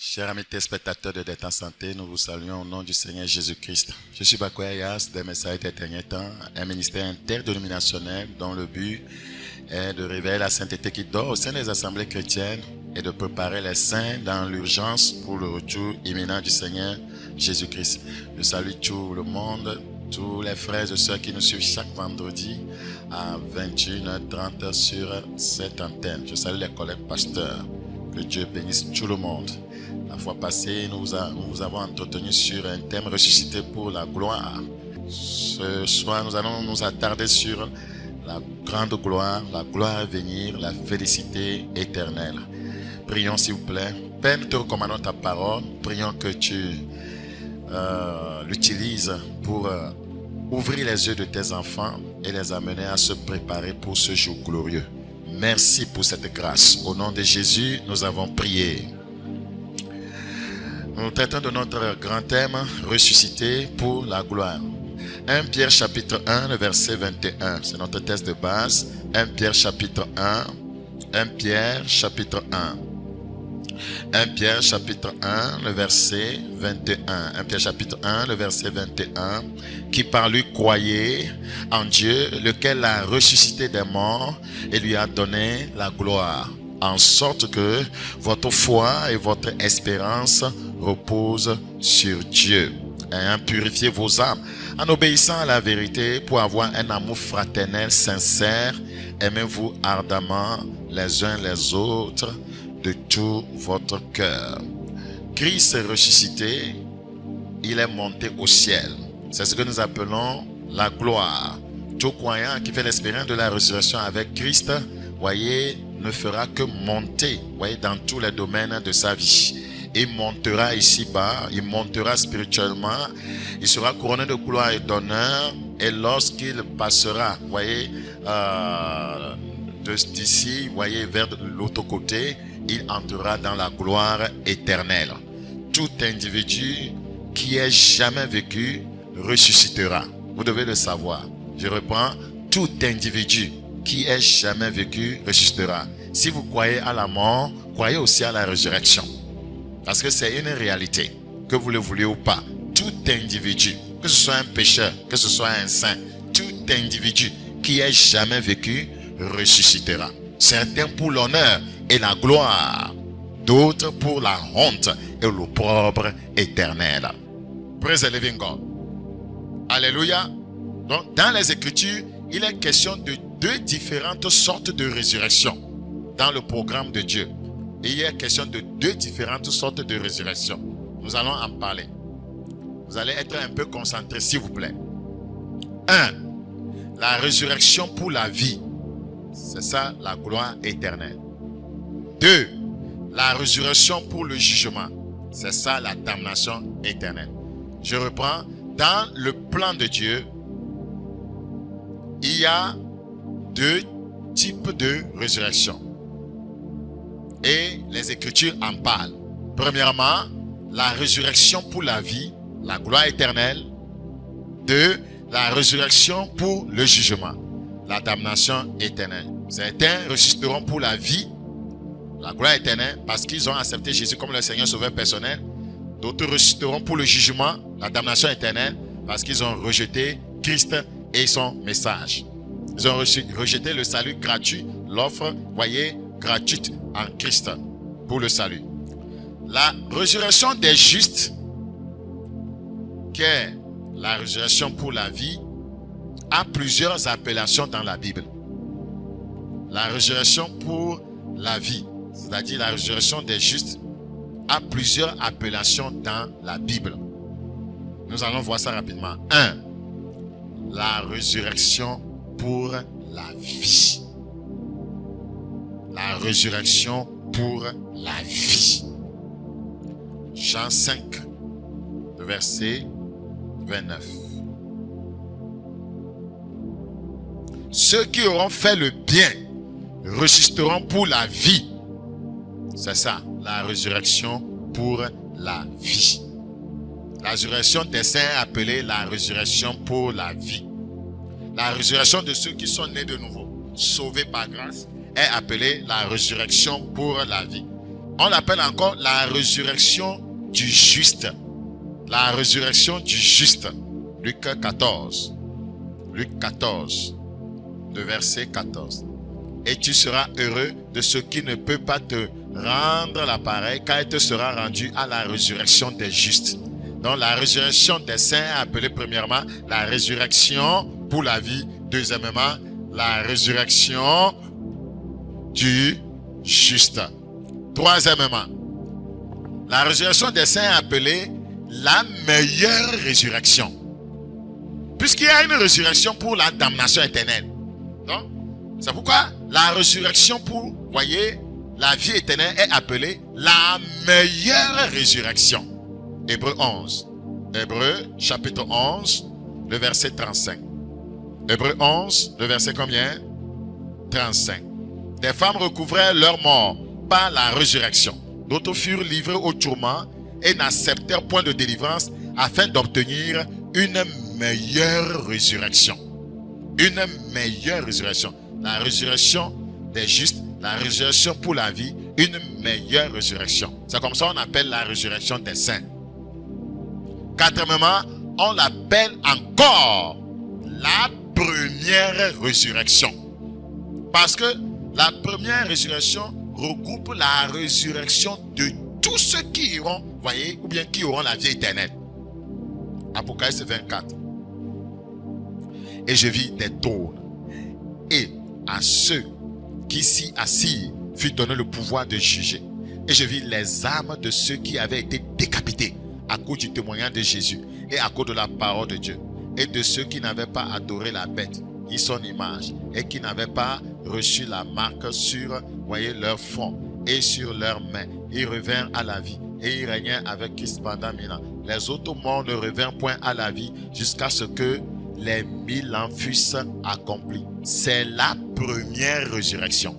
Chers amis téléspectateurs de Détente Santé, nous vous saluons au nom du Seigneur Jésus-Christ. Je suis Bakoya Yas, des messages des derniers temps, un ministère interdénominationnel dont le but est de réveiller la sainteté qui dort au sein des assemblées chrétiennes et de préparer les saints dans l'urgence pour le retour imminent du Seigneur Jésus-Christ. Je salue tout le monde, tous les frères et sœurs qui nous suivent chaque vendredi à 21h30 sur cette antenne. Je salue les collègues pasteurs. Que Dieu bénisse tout le monde. La fois passée, nous avons entretenu sur un thème ressuscité pour la gloire. Ce soir, nous allons nous attarder sur la grande gloire, la gloire à venir, la félicité éternelle. Prions s'il vous plaît. Père, nous te recommandons ta parole. Prions que tu l'utilises pour ouvrir les yeux de tes enfants et les amener à se préparer pour ce jour glorieux. Merci pour cette grâce. Au nom de Jésus, nous avons prié. Nous traitons de notre grand thème, ressuscité pour la gloire. 1 Pierre chapitre 1, le verset 21. C'est notre texte de base. 1 Pierre chapitre 1. 1 Pierre chapitre 1. 1 Pierre chapitre 1, le verset 21. 1 Pierre chapitre 1, le verset 21. Qui par lui croyez en Dieu, lequel l'a ressuscité des morts et lui a donné la gloire. En sorte que votre foi et votre espérance reposent sur Dieu. Ayant purifié vos âmes en obéissant à la vérité pour avoir un amour fraternel sincère, aimez-vous ardemment les uns les autres de tout votre cœur. Christ est ressuscité, il est monté au ciel. C'est ce que nous appelons la gloire. Tout croyant qui fait l'expérience de la résurrection avec Christ, voyez, ne fera que monter, voyez, dans tous les domaines de sa vie. Il montera ici-bas, il montera spirituellement, il sera couronné de gloire et d'honneur, et lorsqu'il passera, voyez, d'ici, voyez, vers l'autre côté, il entrera dans la gloire éternelle. Tout individu qui ait jamais vécu ressuscitera. Vous devez le savoir. Je reprends, tout individu qui ait jamais vécu ressuscitera. Si vous croyez à la mort, croyez aussi à la résurrection. Parce que c'est une réalité, que vous le vouliez ou pas. Tout individu, que ce soit un pécheur, que ce soit un saint, tout individu qui ait jamais vécu ressuscitera. Certains pour l'honneur et la gloire, d'autres pour la honte et l'opprobre éternel. Praise the living God. Alléluia. Donc, dans les Écritures, il est question de deux différentes sortes de résurrection dans le programme de Dieu. Et il est question de deux différentes sortes de résurrection. Nous allons en parler. Vous allez être un peu concentrés, s'il vous plaît. 1. La résurrection pour la vie. C'est ça, la gloire éternelle. 2. La résurrection pour le jugement. C'est ça, la damnation éternelle. Je reprends. Dans le plan de Dieu, il y a deux types de résurrection. Et les Écritures en parlent. Premièrement, la résurrection pour la vie, la gloire éternelle. 2. La résurrection pour le jugement, la damnation éternelle. Certains ressusciteront pour la vie, la gloire éternelle, parce qu'ils ont accepté Jésus comme leur Seigneur Sauveur personnel. D'autres ressusciteront pour le jugement, la damnation éternelle, parce qu'ils ont rejeté Christ et son message. Ils ont rejeté le salut gratuit, l'offre, voyez, gratuite en Christ pour le salut. La résurrection des justes, qui est la résurrection pour la vie, a plusieurs appellations dans la Bible. La résurrection pour la vie, c'est-à-dire la résurrection des justes, a plusieurs appellations dans la Bible. Nous allons voir ça rapidement. 1. La résurrection pour la vie. La résurrection pour la vie. Jean 5, verset 29. Ceux qui auront fait le bien ressusciteront pour la vie. C'est ça, la résurrection pour la vie. La résurrection des saints est appelée la résurrection pour la vie. La résurrection de ceux qui sont nés de nouveau, sauvés par grâce, est appelée la résurrection pour la vie. On l'appelle encore la résurrection du juste. La résurrection du juste. Luc 14. Luc 14. Le verset 14. Et tu seras heureux de ce qui ne peut pas te rendre l'appareil, car il te sera rendu à la résurrection des justes. Donc la résurrection des saints est appelée premièrement la résurrection pour la vie. Deuxièmement, la résurrection du juste. Troisièmement, la résurrection des saints est appelée la meilleure résurrection. Puisqu'il y a une résurrection pour la damnation éternelle. Donc, c'est pourquoi la résurrection pour, voyez, la vie éternelle est appelée la meilleure résurrection. Hébreux 11. Hébreux chapitre 11, le verset 35. Hébreux 11, le verset combien? 35. Des femmes recouvraient leur mort par la résurrection. D'autres furent livrés au tourment et n'acceptèrent point de délivrance afin d'obtenir une meilleure résurrection. Une meilleure résurrection. La résurrection des justes, la résurrection pour la vie, une meilleure résurrection. C'est comme ça qu'on appelle la résurrection des saints. Quatrièmement, on l'appelle encore la première résurrection. Parce que la première résurrection regroupe la résurrection de tous ceux qui iront, voyez, ou bien qui auront la vie éternelle. Apocalypse 24. Et je vis des trônes, et à ceux qui s'y assirent fut donné le pouvoir de juger. Et je vis les âmes de ceux qui avaient été décapités à cause du témoignage de Jésus et à cause de la parole de Dieu, et de ceux qui n'avaient pas adoré la bête ni son image, et qui n'avaient pas reçu la marque sur, voyez, leur front et sur leurs mains. Ils revinrent à la vie et ils régnèrent avec Christ pendant 1000 ans. Les autres morts ne revinrent point à la vie jusqu'à ce que les 1000 ans fussent accomplis. C'est la première résurrection.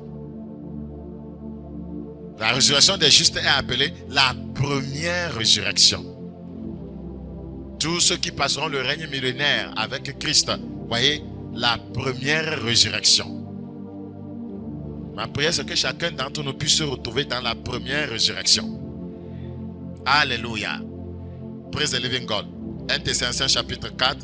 La résurrection des justes est appelée la première résurrection. Tous ceux qui passeront le règne millénaire avec Christ, voyez, la première résurrection. Ma prière, c'est que chacun d'entre nous puisse se retrouver dans la première résurrection. Alléluia. Praise the living God. 1 Thessaloniciens chapitre 4.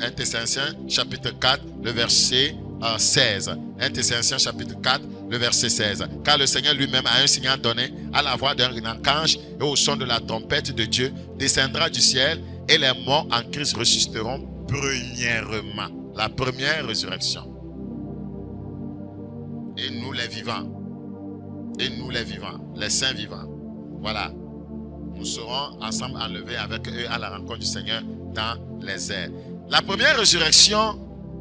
1 Thessaloniciens chapitre 4, le verset 16. 1 Thessaloniciens chapitre 4, le verset 16. Car le Seigneur lui-même a un signal donné à la voix d'un archange et au son de la trompette de Dieu descendra du ciel et les morts en Christ ressusciteront premièrement. La première résurrection. Et nous les vivants. Et nous les vivants. Les saints vivants. Voilà. Nous serons ensemble enlevés avec eux à la rencontre du Seigneur dans les airs. La première résurrection,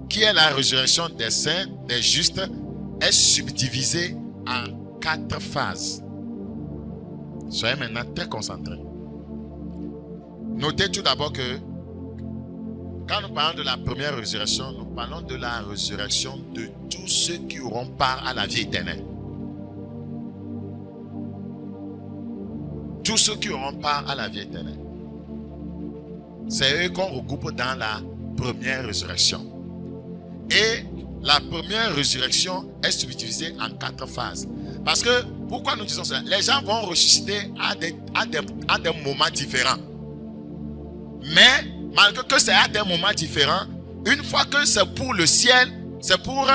qui est la résurrection des saints, des justes, est subdivisée en 4 phases. Soyez maintenant très concentrés. Notez tout d'abord que quand nous parlons de la première résurrection, nous parlons de la résurrection de tous ceux qui auront part à la vie éternelle. Tous ceux qui auront part à la vie éternelle. C'est eux qu'on regroupe dans la première résurrection. Et la première résurrection est subdivisée en 4 phases. Parce que, pourquoi nous disons cela? Les gens vont ressusciter à des moments différents. Mais, malgré que c'est à des moments différents, une fois que c'est pour le ciel, c'est pour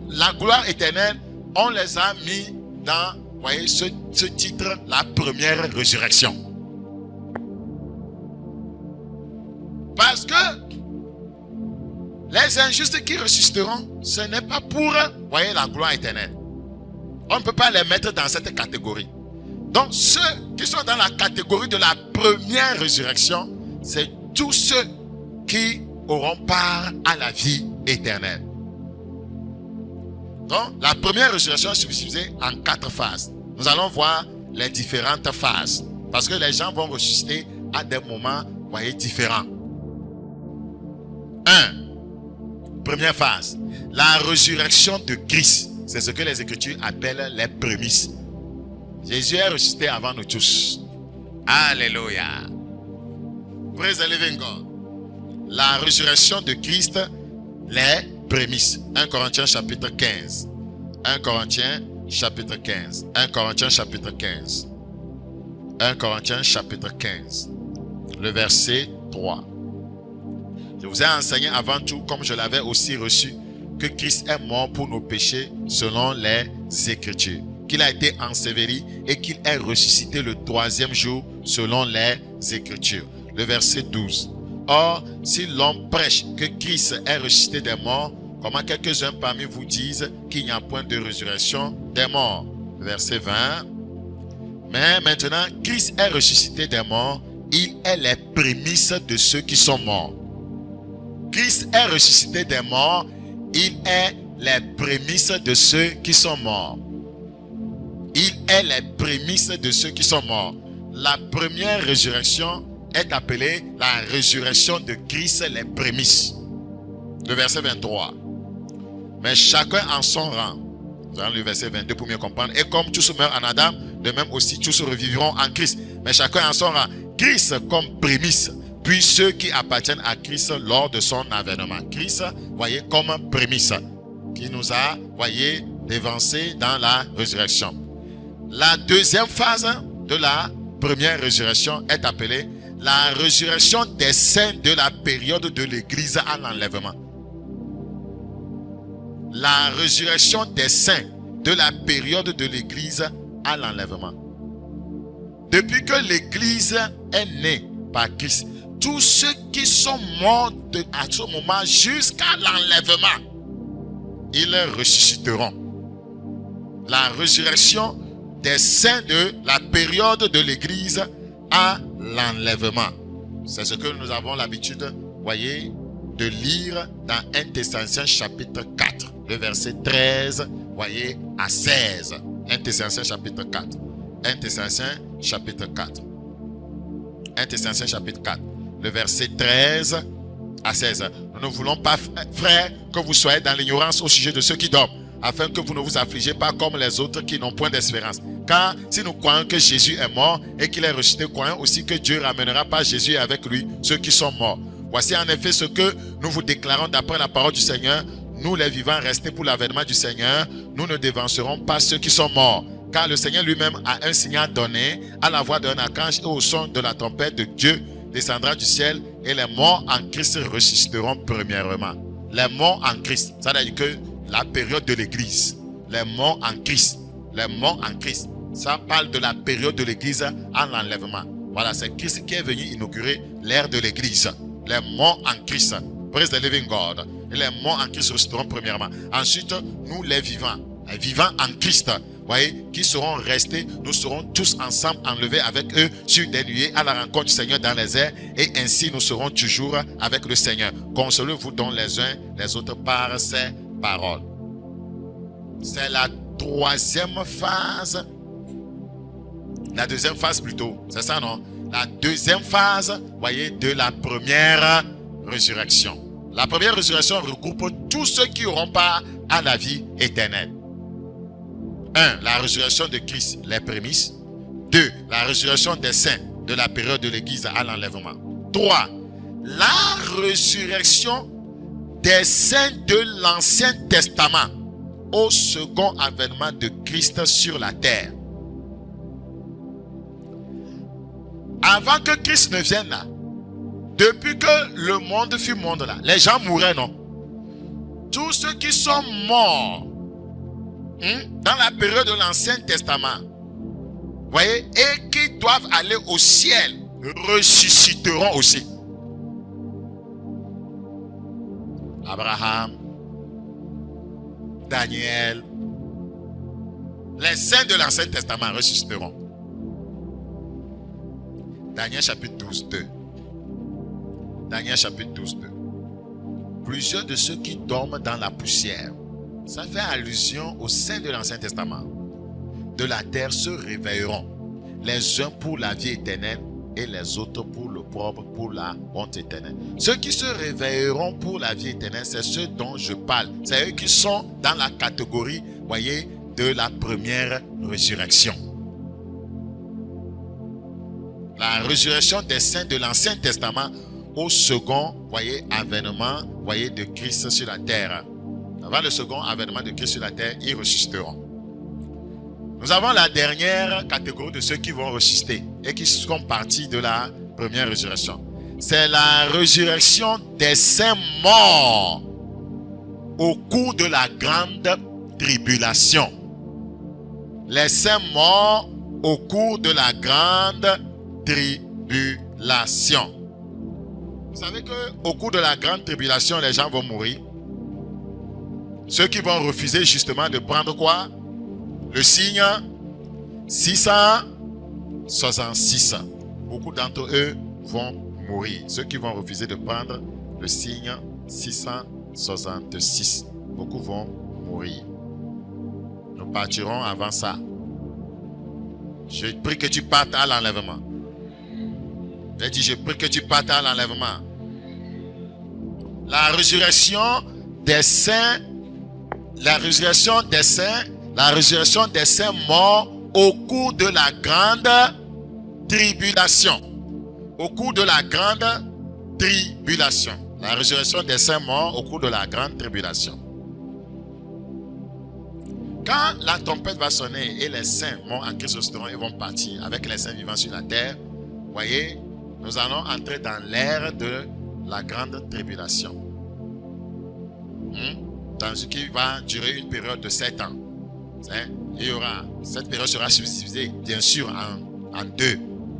la gloire éternelle, on les a mis dans, voyez, ce titre, la première résurrection. Parce que les injustes qui ressusciteront, ce n'est pas pour, voyez, la gloire éternelle. On ne peut pas les mettre dans cette catégorie. Donc, ceux qui sont dans la catégorie de la première résurrection, c'est tous ceux qui auront part à la vie éternelle. Donc, la première résurrection est subdivisée en 4 phases. Nous allons voir les différentes phases. Parce que les gens vont ressusciter à des moments, voyez, différents. 1. Première phase. La résurrection de Christ. C'est ce que les Écritures appellent les prémices. Jésus est ressuscité avant nous tous. Alléluia. Praise the living God. La résurrection de Christ, les prémices. 1 Corinthiens chapitre 15. 1 Corinthiens chapitre 15. 1 Corinthiens chapitre 15. 1 Corinthiens chapitre 15, le verset 3. Je vous ai enseigné avant tout, comme je l'avais aussi reçu, que Christ est mort pour nos péchés selon les Écritures, qu'il a été enseveli et qu'il est ressuscité le troisième jour selon les Écritures. Le verset 12. Or, si l'homme prêche que Christ est ressuscité des morts, comment quelques-uns parmi vous disent qu'il n'y a point de résurrection des morts? Verset 20. Mais maintenant, Christ est ressuscité des morts, il est les prémices de ceux qui sont morts. Christ est ressuscité des morts, il est les prémices de ceux qui sont morts. Il est les prémices de ceux qui sont morts. La première résurrection est appelée la résurrection de Christ, les prémices. Le verset 23. Mais chacun en son rang. Dans le verset 22 pour mieux comprendre. Et comme tous meurent en Adam, de même aussi tous revivront en Christ. Mais chacun en son rang. Christ comme prémisse. Puis ceux qui appartiennent à Christ lors de son avènement. Christ, voyez, comme prémisse. Qui nous a, voyez, dévancé dans la résurrection. La deuxième phase de la première résurrection est appelée la résurrection des saints de la période de l'Église à l'enlèvement. La résurrection des saints de la période de l'Église à l'enlèvement. Depuis que l'Église est née par Christ, tous ceux qui sont morts à ce moment jusqu'à l'enlèvement, ils ressusciteront. La résurrection des saints de la période de l'Église à l'enlèvement. C'est ce que nous avons l'habitude, voyez, de lire dans 1 Thessaloniciens chapitre 4, le verset 13, voyez, à 16. 1 Thessaloniciens chapitre 4. 1 Thessaloniciens chapitre 4. 1 Thessaloniciens chapitre 4, le verset 13 à 16. Nous ne voulons pas, frères, que vous soyez dans l'ignorance au sujet de ceux qui dorment, afin que vous ne vous affligez pas comme les autres qui n'ont point d'espérance. Car si nous croyons que Jésus est mort et qu'il est ressuscité, croyons aussi que Dieu ramènera par Jésus avec lui ceux qui sont morts. Voici en effet ce que nous vous déclarons d'après la parole du Seigneur. Nous les vivants restés pour l'avènement du Seigneur, nous ne dévancerons pas ceux qui sont morts. Car le Seigneur lui-même a un signal donné à la voix d'un archange et au son de la trompette de Dieu descendra du ciel et les morts en Christ ressusciteront premièrement. Les morts en Christ, ça veut dire que la période de l'Église, les morts en Christ, les morts en Christ, ça parle de la période de l'Église à l'enlèvement. Voilà, c'est Christ qui est venu inaugurer l'ère de l'Église. Les morts en Christ, praise the living God. Et les morts en Christ ressusciteront premièrement. Ensuite, nous les vivants en Christ, voyez, qui seront restés, nous serons tous ensemble enlevés avec eux sur des nuées à la rencontre du Seigneur dans les airs, et ainsi nous serons toujours avec le Seigneur. Consolez-vous donc les uns les autres par ces paroles. C'est la troisième phase. La deuxième phase plutôt, c'est ça non? La deuxième phase, voyez, de la première résurrection. La première résurrection regroupe tous ceux qui auront part à la vie éternelle. 1. La résurrection de Christ, les prémices. 2. La résurrection des saints de la période de l'Église à l'enlèvement. 3. La résurrection des saints de l'Ancien Testament au second avènement de Christ sur la terre. Avant que Christ ne vienne là, depuis que le monde fut monde là, les gens mouraient, non? Tous ceux qui sont morts dans la période de l'Ancien Testament, voyez, et qui doivent aller au ciel, ressusciteront aussi. Abraham, Daniel, les saints de l'Ancien Testament ressusciteront. Daniel chapitre 12, 2. Daniel chapitre 12, 2. Plusieurs de ceux qui dorment dans la poussière, ça fait allusion aux saints de l'Ancien Testament, de la terre se réveilleront, les uns pour la vie éternelle et les autres pour le propre, pour la honte éternelle. Ceux qui se réveilleront pour la vie éternelle, c'est ceux dont je parle. C'est eux qui sont dans la catégorie, voyez, de la première résurrection. La résurrection des saints de l'Ancien Testament au second, voyez, avènement, voyez, de Christ sur la terre. Avant le second avènement de Christ sur la terre, ils ressusciteront. Nous avons la dernière catégorie de ceux qui vont ressusciter et qui sont partis de la première résurrection. C'est la résurrection des saints morts au cours de la grande tribulation. Les saints morts au cours de la grande tribulation. Vous savez qu'au cours de la grande tribulation, les gens vont mourir. Ceux qui vont refuser justement de prendre quoi? Le signe 666. Beaucoup d'entre eux vont mourir. Ceux qui vont refuser de prendre le signe 666. Beaucoup vont mourir. Nous partirons avant ça. Je prie que tu partes à l'enlèvement. J'ai dit, je prie que tu partes à l'enlèvement. La résurrection des saints, la résurrection des saints morts au cours de la grande tribulation. Au cours de la grande tribulation. La résurrection des saints morts au cours de la grande tribulation. Quand la trompette va sonner et les saints morts en Christ ressusciteront et vont partir avec les saints vivants sur la terre, voyez, nous allons entrer dans l'ère de la grande tribulation. Dans ce qui va durer une période de 7 ans. Cette période sera subdivisée, bien sûr, en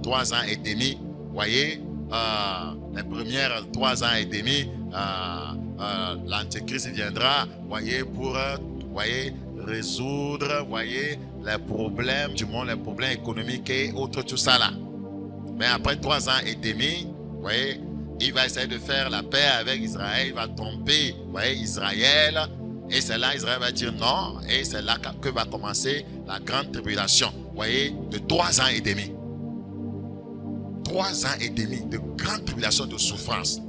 3 ans et demi. Voyez, les premières 3 ans et demi, l'Antéchrist viendra, voyez, pour résoudre, voyez, les problèmes du monde, les problèmes économiques et autres, tout ça là. Mais après 3 ans et demi, voyez, il va essayer de faire la paix avec Israël, il va tromper, voyez, Israël. Et c'est là Israël va dire non. Et c'est là que va commencer la grande tribulation. Vous voyez, de 3 ans et demi. 3 ans et demi de grande tribulation, de souffrance.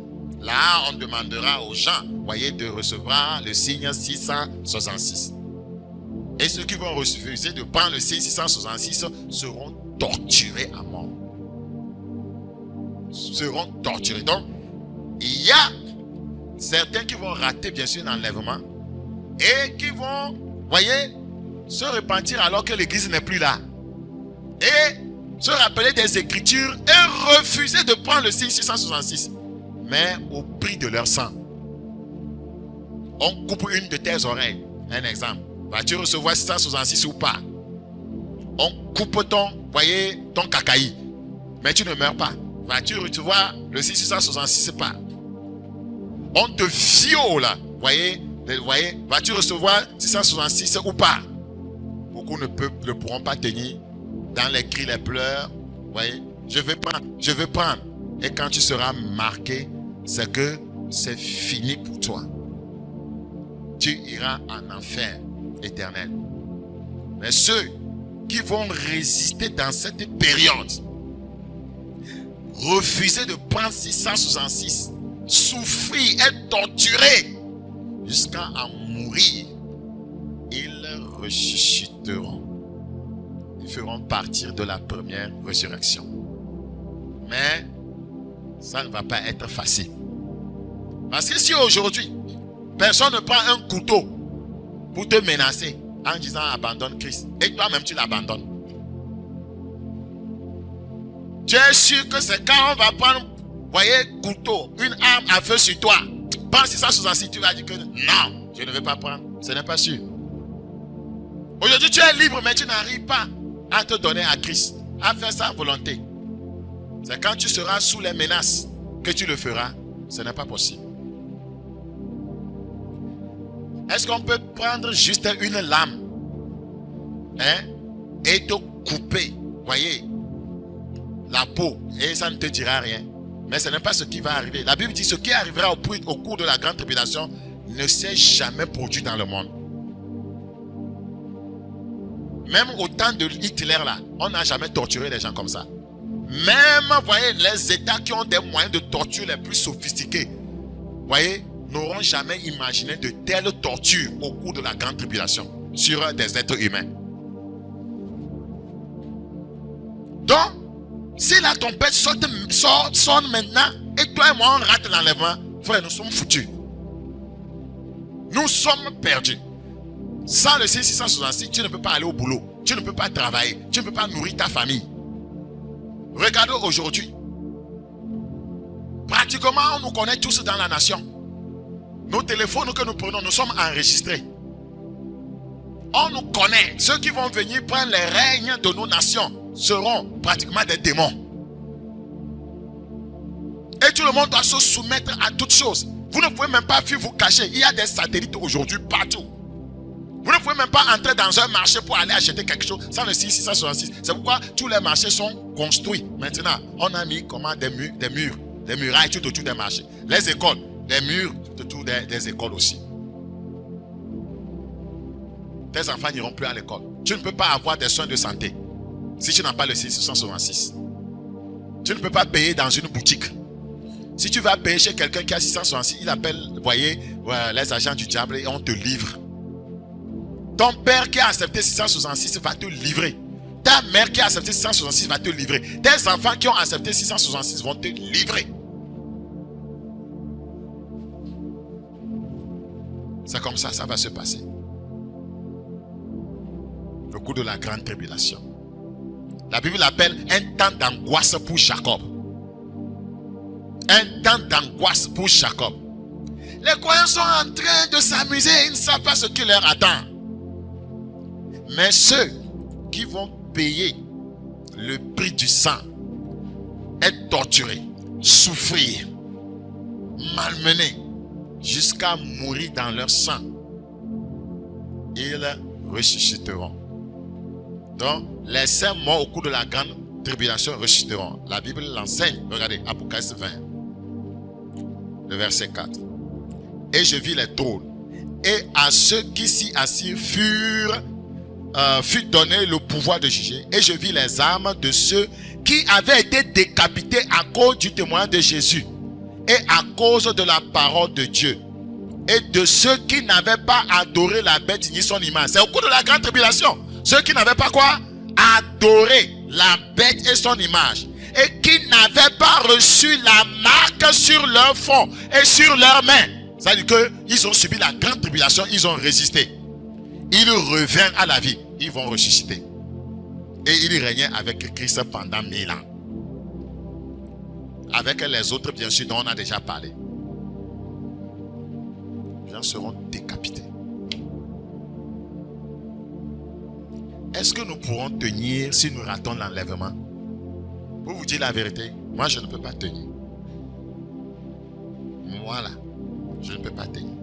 Là, on demandera aux gens, voyez, de recevoir le signe 666. Et ceux qui vont refuser de prendre le signe 666 seront torturés à mort. Seront torturés. Donc, il y a certains qui vont rater, bien sûr, l'enlèvement. Et qui vont, voyez, se repentir alors que l'église n'est plus là. Et se rappeler des Écritures et refuser de prendre le signe 666. Mais au prix de leur sang. On coupe une de tes oreilles. Un exemple. Vas-tu recevoir 666 ou pas? On coupe ton cacaï. Mais tu ne meurs pas. Vas-tu recevoir le 666 pas? On te viole. Voyez, vas-tu recevoir 666 ou pas? Beaucoup ne pourront pas tenir dans les cris, les pleurs. Voyez, je veux prendre. Et quand tu seras marqué, c'est que c'est fini pour toi. Tu iras en enfer éternel. Mais ceux qui vont résister dans cette période, refuser de prendre 666, souffrir, être torturés, jusqu'à en mourir, ils ressusciteront. Ils feront partir de la première résurrection. Mais ça ne va pas être facile. Parce que si aujourd'hui, personne ne prend un couteau pour te menacer en disant abandonne Christ, et toi-même tu l'abandonnes, tu es sûr que c'est quand on va prendre, voyez, couteau, une arme à feu sur toi, pense si ça sous-assis, tu vas dire que non, je ne vais pas prendre. Ce n'est pas sûr. Aujourd'hui, tu es libre, mais tu n'arrives pas à te donner à Christ, à faire sa volonté. C'est quand tu seras sous les menaces que tu le feras. Ce n'est pas possible. Est-ce qu'on peut prendre juste une lame et te couper, voyez, la peau, et ça ne te dira rien? Mais ce n'est pas ce qui va arriver. La Bible dit ce qui arrivera au cours de la grande tribulation ne s'est jamais produit dans le monde. Même au temps de Hitler là, on n'a jamais torturé les gens comme ça. Même, voyez, les États qui ont des moyens de torture les plus sophistiqués, voyez, n'auront jamais imaginé de telles tortures au cours de la grande tribulation sur des êtres humains. Donc, si la trompette sonne maintenant et toi et moi on rate l'enlèvement, frère, nous sommes foutus. Nous sommes perdus. Sans le 666, tu ne peux pas aller au boulot. Tu ne peux pas travailler. Tu ne peux pas nourrir ta famille. Regardez aujourd'hui. Pratiquement, on nous connaît tous dans la nation. Nos téléphones que nous prenons, nous sommes enregistrés. On nous connaît. Ceux qui vont venir prendre les règnes de nos nations seront pratiquement des démons. Et tout le monde doit se soumettre à toutes choses. Vous ne pouvez même pas fuir vous cacher. Il y a des satellites aujourd'hui partout. Vous ne pouvez même pas entrer dans un marché pour aller acheter quelque chose sans le 666. C'est pourquoi tous les marchés sont construits. Maintenant, on a mis comment des murailles tout autour des marchés. Les écoles, des murs tout autour des écoles aussi. Tes enfants n'iront plus à l'école. Tu ne peux pas avoir des soins de santé si tu n'as pas le 666. Tu ne peux pas payer dans une boutique. Si tu vas payer chez quelqu'un qui a 666, il appelle, vous voyez, les agents du diable et on te livre. Ton père qui a accepté 666 va te livrer. Ta mère qui a accepté 666 va te livrer. Tes enfants qui ont accepté 666 vont te livrer. C'est comme ça, ça va se passer. Le coup de la grande tribulation. La Bible l'appelle un temps d'angoisse pour Jacob. Un temps d'angoisse pour Jacob. Les croyants sont en train de s'amuser, ils ne savent pas ce qui leur attend. Mais ceux qui vont payer le prix du sang, être torturés, souffrir, malmenés, jusqu'à mourir dans leur sang, ils ressusciteront. Donc, les saints morts au cours de la grande tribulation ressusciteront. La Bible l'enseigne. Regardez, Apocalypse 20, le verset 4. Et je vis les trônes, et à ceux qui s'y assirent fut donné le pouvoir de juger. Et je vis les âmes de ceux qui avaient été décapités à cause du témoignage de Jésus et à cause de la parole de Dieu, et de ceux qui n'avaient pas adoré la bête ni son image. C'est au cours de la grande tribulation. Ceux qui n'avaient pas quoi? Adoré la bête et son image, et qui n'avaient pas reçu la marque sur leur front et sur leurs mains. C'est-à-dire qu'ils ont subi la grande tribulation, ils ont résisté. Ils reviennent à la vie, ils vont ressusciter. Et ils régnaient avec Christ pendant 1000 ans. Avec les autres, bien sûr, dont on a déjà parlé. Les gens seront décapités. Est-ce que nous pourrons tenir si nous ratons l'enlèvement? Pour vous dire la vérité, moi je ne peux pas tenir. Voilà, je ne peux pas tenir.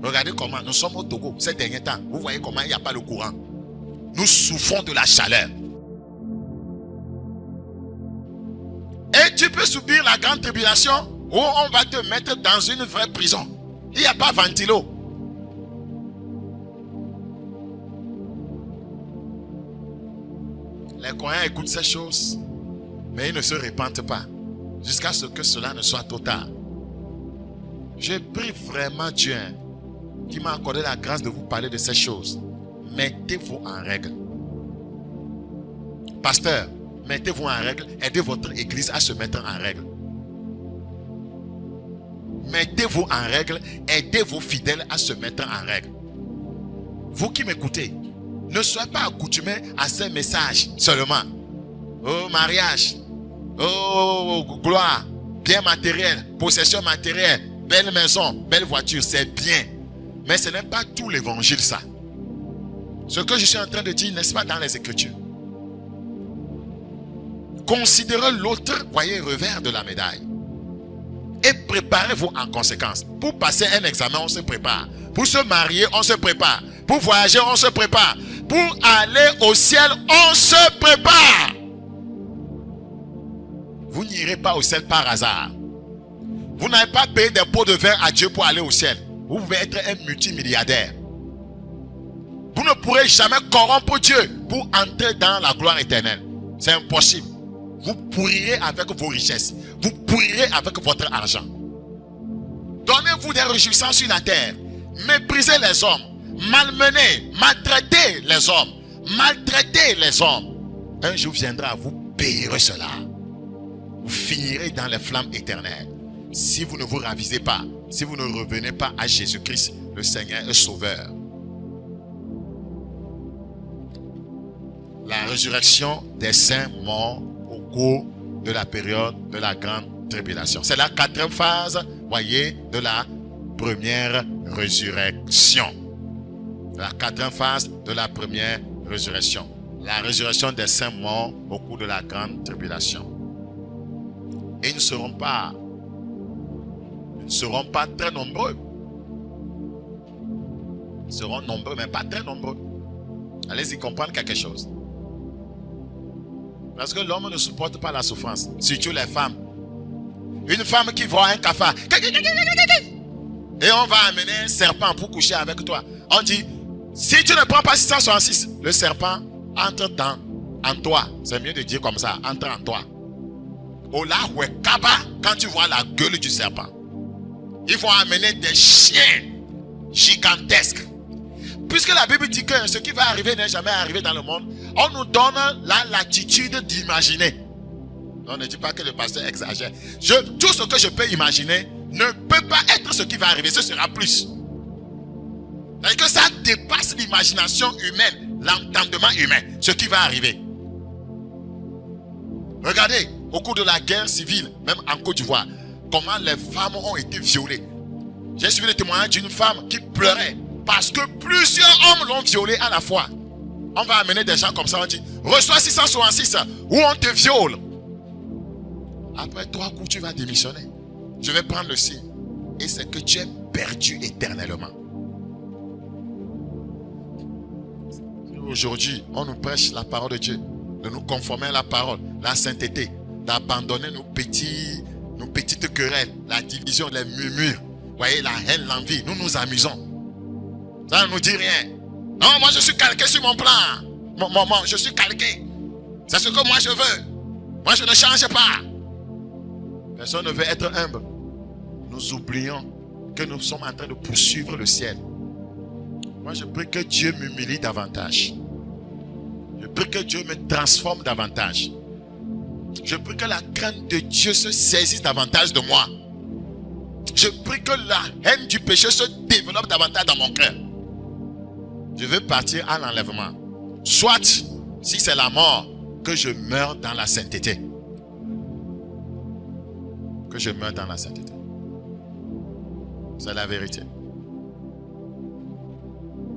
Regardez comment nous sommes au Togo ces derniers temps. Vous voyez comment il n'y a pas le courant. Nous souffrons de la chaleur. Et tu peux subir la grande tribulation où on va te mettre dans une vraie prison. Il n'y a pas ventilo. Les croyants écoutent ces choses, mais ils ne se repentent pas jusqu'à ce que cela ne soit trop tard. Je prie vraiment Dieu qui m'a accordé la grâce de vous parler de ces choses. Mettez-vous en règle. Pasteur, mettez-vous en règle. Aidez votre église à se mettre en règle. Mettez-vous en règle. Aidez vos fidèles à se mettre en règle. Vous qui m'écoutez, ne soyez pas accoutumés à ces messages seulement. Oh mariage, oh gloire, bien matériel, possession matérielle, belle maison, belle voiture, c'est bien. Mais ce n'est pas tout l'évangile ça. Ce que je suis en train de dire, n'est-ce pas dans les Écritures? Considérez l'autre, voyez, revers de la médaille. Et préparez-vous en conséquence. Pour passer un examen, on se prépare. Pour se marier, on se prépare. Pour voyager, on se prépare. Pour aller au ciel, on se prépare. Vous n'irez pas au ciel par hasard. Vous n'avez pas payé des pots de vin à Dieu pour aller au ciel. Vous pouvez être un multimilliardaire. Vous ne pourrez jamais corrompre Dieu pour entrer dans la gloire éternelle. C'est impossible. Vous pourrirez avec vos richesses. Vous pourrirez avec votre argent. Donnez-vous des réjouissances sur la terre. Méprisez les hommes. Malmenez, maltraitez les hommes. Maltraitez les hommes. Un jour viendra, vous payerez cela. Vous finirez dans les flammes éternelles. Si vous ne vous ravisez pas, si vous ne revenez pas à Jésus-Christ, le Seigneur et Sauveur. résurrection des saints morts au cours de la période de la grande tribulation. C'est la quatrième phase, voyez, de la première résurrection. La quatrième phase de la première résurrection. La résurrection des saints morts au cours de la grande tribulation. Et ils ne seront pas très nombreux. Ils seront nombreux, mais pas très nombreux. Allez-y comprendre quelque chose. Parce que l'homme ne supporte pas la souffrance, surtout les femmes. Une femme qui voit un cafard, et on va amener un serpent pour coucher avec toi. On dit, si tu ne prends pas 666, le serpent entre en toi. C'est mieux de dire comme ça, entre en toi. Ola Wekaba, quand tu vois la gueule du serpent, ils vont amener des chiens gigantesques. Puisque la Bible dit que ce qui va arriver n'est jamais arrivé dans le monde, on nous donne la latitude d'imaginer. On ne dit pas que le pasteur exagère. Tout ce que je peux imaginer ne peut pas être ce qui va arriver, ce sera plus. C'est que ça dépasse l'imagination humaine, l'entendement humain, ce qui va arriver. Regardez, au cours de la guerre civile, même en Côte d'Ivoire, comment les femmes ont été violées. J'ai suivi le témoignage d'une femme qui pleurait parce que plusieurs hommes l'ont violée à la fois. On va amener des gens comme ça, on dit, reçois 666 ou on te viole. Après 3 coups, tu vas démissionner. Je vais prendre le signe. Et c'est que tu es perdu éternellement. Aujourd'hui, on nous prêche la parole de Dieu, de nous conformer à la parole, la sainteté, d'abandonner nos petites querelles, la division, les murmures, voyez, la haine, l'envie. Nous nous amusons. Ça ne nous dit rien. Non, moi je suis calqué sur mon plan. Je suis calqué. C'est ce que moi je veux. Moi je ne change pas. Personne ne veut être humble. Nous oublions que nous sommes en train de poursuivre le ciel. Moi je prie que Dieu m'humilie davantage. Je prie que Dieu me transforme davantage. Je prie que la crainte de Dieu se saisisse davantage de moi. Je prie que la haine du péché se développe davantage dans mon cœur. Je veux partir à l'enlèvement. Soit, si c'est la mort, que je meure dans la sainteté. Que je meure dans la sainteté. C'est la vérité.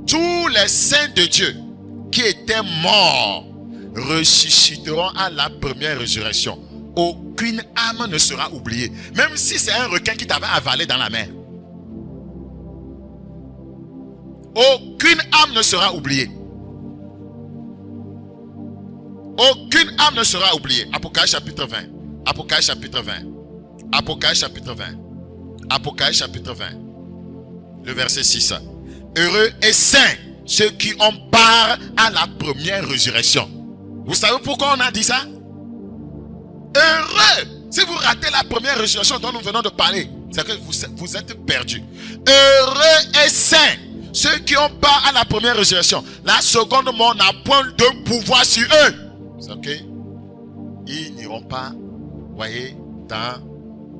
Tous les saints de Dieu qui étaient morts ressusciteront à la première résurrection. Aucune âme ne sera oubliée. Même si c'est un requin qui t'avait avalé dans la mer. Aucune âme ne sera oubliée. Aucune âme ne sera oubliée. Apocalypse chapitre 20. Apocalypse chapitre 20. Apocalypse chapitre 20. Apocalypse chapitre 20. Le verset 6. Heureux et saints ceux qui ont part à la première résurrection. Vous savez pourquoi on a dit ça? Heureux. Si vous ratez la première résurrection dont nous venons de parler, c'est que vous êtes perdus. Heureux et saints ceux qui ont part à la première résurrection. La seconde mort n'a point de pouvoir sur eux. C'est ok. Ils n'iront pas, voyez, dans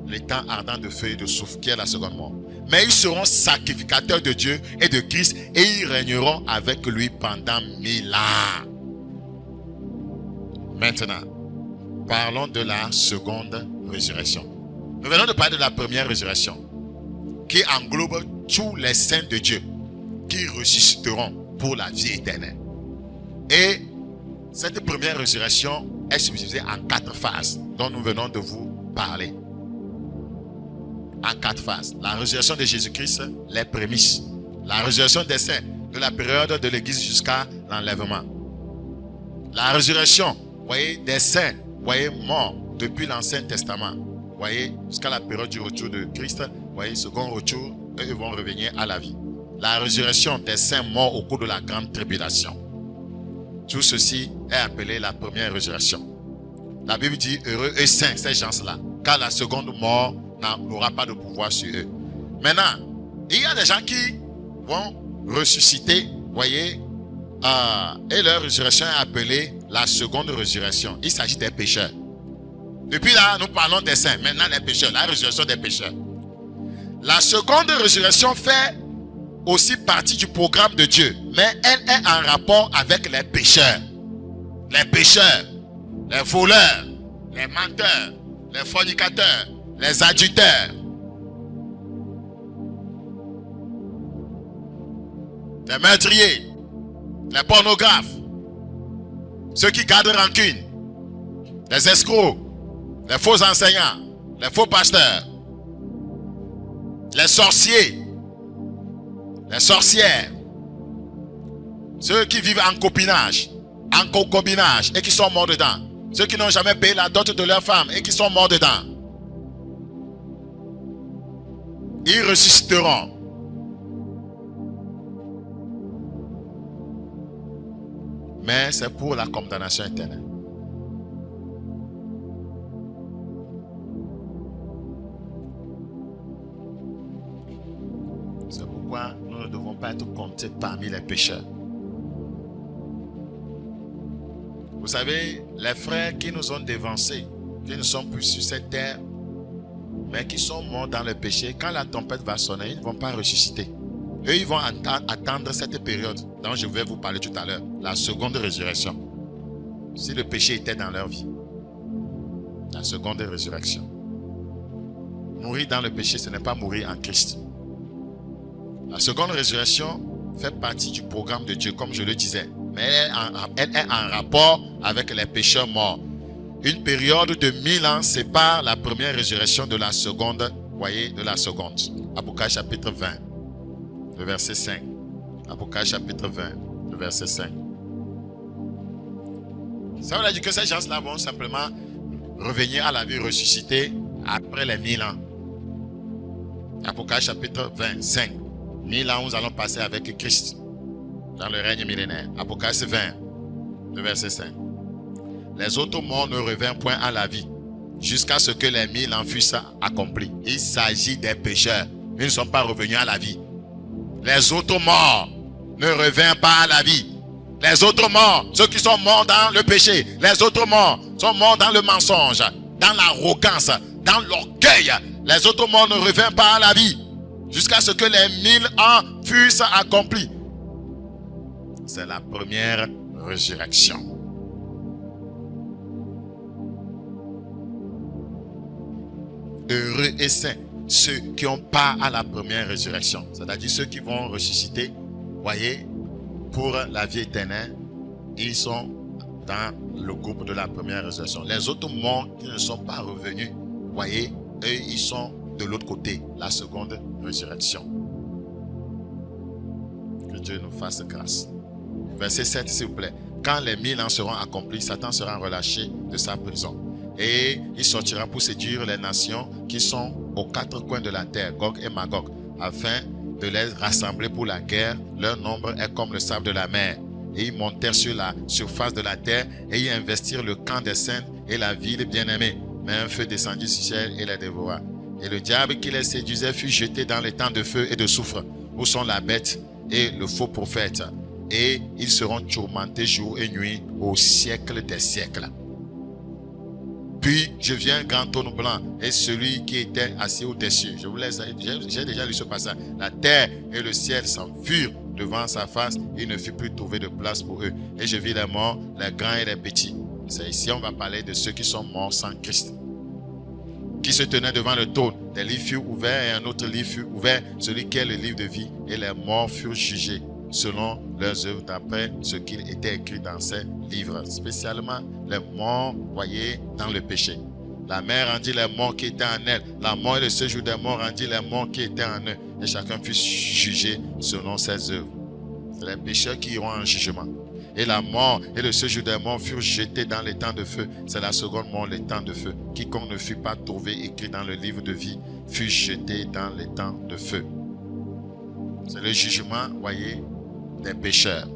les temps ardents de feu et de souffle qui est la seconde mort. Mais ils seront sacrificateurs de Dieu et de Christ et ils régneront avec lui pendant 1000 ans. Maintenant, parlons de la seconde résurrection. Nous venons de parler de la première résurrection qui englobe tous les saints de Dieu qui ressusciteront pour la vie éternelle. Et cette première résurrection est subdivisée en 4 phases dont nous venons de vous parler. En 4 phases. La résurrection de Jésus-Christ, les prémices. La résurrection des saints de la période de l'Église jusqu'à l'enlèvement. La résurrection, voyez, des saints, voyez, morts depuis l'Ancien Testament. Voyez, jusqu'à la période du retour de Christ, voyez, second retour, eux ils vont revenir à la vie. La résurrection des saints morts au cours de la grande tribulation. Tout ceci est appelé la première résurrection. La Bible dit heureux et saints ces gens-là, car la seconde mort n'aura pas de pouvoir sur eux. Maintenant, il y a des gens qui vont ressusciter, voyez, et leur résurrection est appelée la seconde résurrection. Il s'agit des pécheurs. Depuis là, nous parlons des saints. Maintenant, les pécheurs, la résurrection des pécheurs. La seconde résurrection fait aussi partie du programme de Dieu, mais elle est en rapport avec les pécheurs. les pécheurs, les voleurs, les menteurs, les fornicateurs, les adultères, les meurtriers, les pornographes, ceux qui gardent rancune, les escrocs, les faux enseignants, les faux pasteurs, les sorciers, les sorcières, ceux qui vivent en copinage, en concubinage et qui sont morts dedans, ceux qui n'ont jamais payé la dot de leur femme et qui sont morts dedans. Ils ressusciteront. Mais c'est pour la condamnation éternelle. C'est pourquoi nous ne devons pas être comptés parmi les pécheurs. Vous savez, les frères qui nous ont dévancés, qui ne sont plus sur cette terre, mais qui sont morts dans le péché, quand la tempête va sonner, ils ne vont pas ressusciter. Eux, ils vont attendre cette période dont je vais vous parler tout à l'heure, la seconde résurrection. Si le péché était dans leur vie, la seconde résurrection. Mourir dans le péché, ce n'est pas mourir en Christ. La seconde résurrection fait partie du programme de Dieu, comme je le disais. Mais elle est en rapport avec les pécheurs morts. Une période de 1000 ans sépare la première résurrection de la seconde, voyez, de la seconde. Apocalypse chapitre 20, le verset 5. Apocalypse chapitre 20, le verset 5. Ça veut dire que ces gens-là vont simplement revenir à la vie ressuscitée après les 1000 ans. Apocalypse chapitre 25. 1000 ans, nous allons passer avec Christ dans le règne millénaire. Apocalypse 20, le verset 5. Les autres morts ne revinrent point à la vie jusqu'à ce que les 1000 ans fussent accomplis. Il s'agit des pécheurs. Ils ne sont pas revenus à la vie. Les autres morts ne revinrent pas à la vie. Les autres morts, ceux qui sont morts dans le péché, les autres morts sont morts dans le mensonge, dans l'arrogance, dans l'orgueil. Les autres morts ne revinrent pas à la vie jusqu'à ce que les 1000 ans fussent accomplis. C'est la première résurrection. Heureux et saints ceux qui ont part à la première résurrection, c'est-à-dire ceux qui vont ressusciter, voyez, pour la vie éternelle, ils sont dans le groupe de la première résurrection. Les autres morts qui ne sont pas revenus, voyez, eux, ils sont de l'autre côté, la seconde résurrection. Que Dieu nous fasse grâce. Verset 7, s'il vous plaît. Quand les 1000 ans seront accomplis, Satan sera relâché de sa prison. Et il sortira pour séduire les nations qui sont aux quatre coins de la terre, Gog et Magog, afin de les rassembler pour la guerre. Leur nombre est comme le sable de la mer. Et ils montèrent sur la surface de la terre et y investirent le camp des saints et la ville bien-aimée. Mais un feu descendit du ciel et les dévora. Et le diable qui les séduisait fut jeté dans les temps de feu et de soufre, où sont la bête et le faux prophète. Et ils seront tourmentés jour et nuit au siècle des siècles. Puis je vis un grand trône blanc et celui qui était assis au-dessus. Je vous laisse, j'ai déjà lu ce passage. La terre et le ciel s'enfuirent devant sa face. Il ne fut plus trouvé de place pour eux. Et je vis les morts, les grands et les petits. C'est ici on va parler de ceux qui sont morts sans Christ. Qui se tenaient devant le trône. Des livres furent ouverts et un autre livre fut ouvert, celui qui est le livre de vie. Et les morts furent jugés selon leurs œuvres d'après ce qu'il était écrit dans ces livres. Spécialement les morts, voyez, dans le péché. La mer rendit les morts qui étaient en elle. La mort et le séjour des morts rendit les morts qui étaient en eux. Et chacun fut jugé selon ses œuvres. C'est les pécheurs qui iront en jugement. Et la mort et le séjour des morts furent jetés dans les temps de feu. C'est la seconde mort, les temps de feu. Quiconque ne fut pas trouvé écrit dans le livre de vie fut jeté dans les temps de feu. C'est le jugement, voyez, des pécheurs.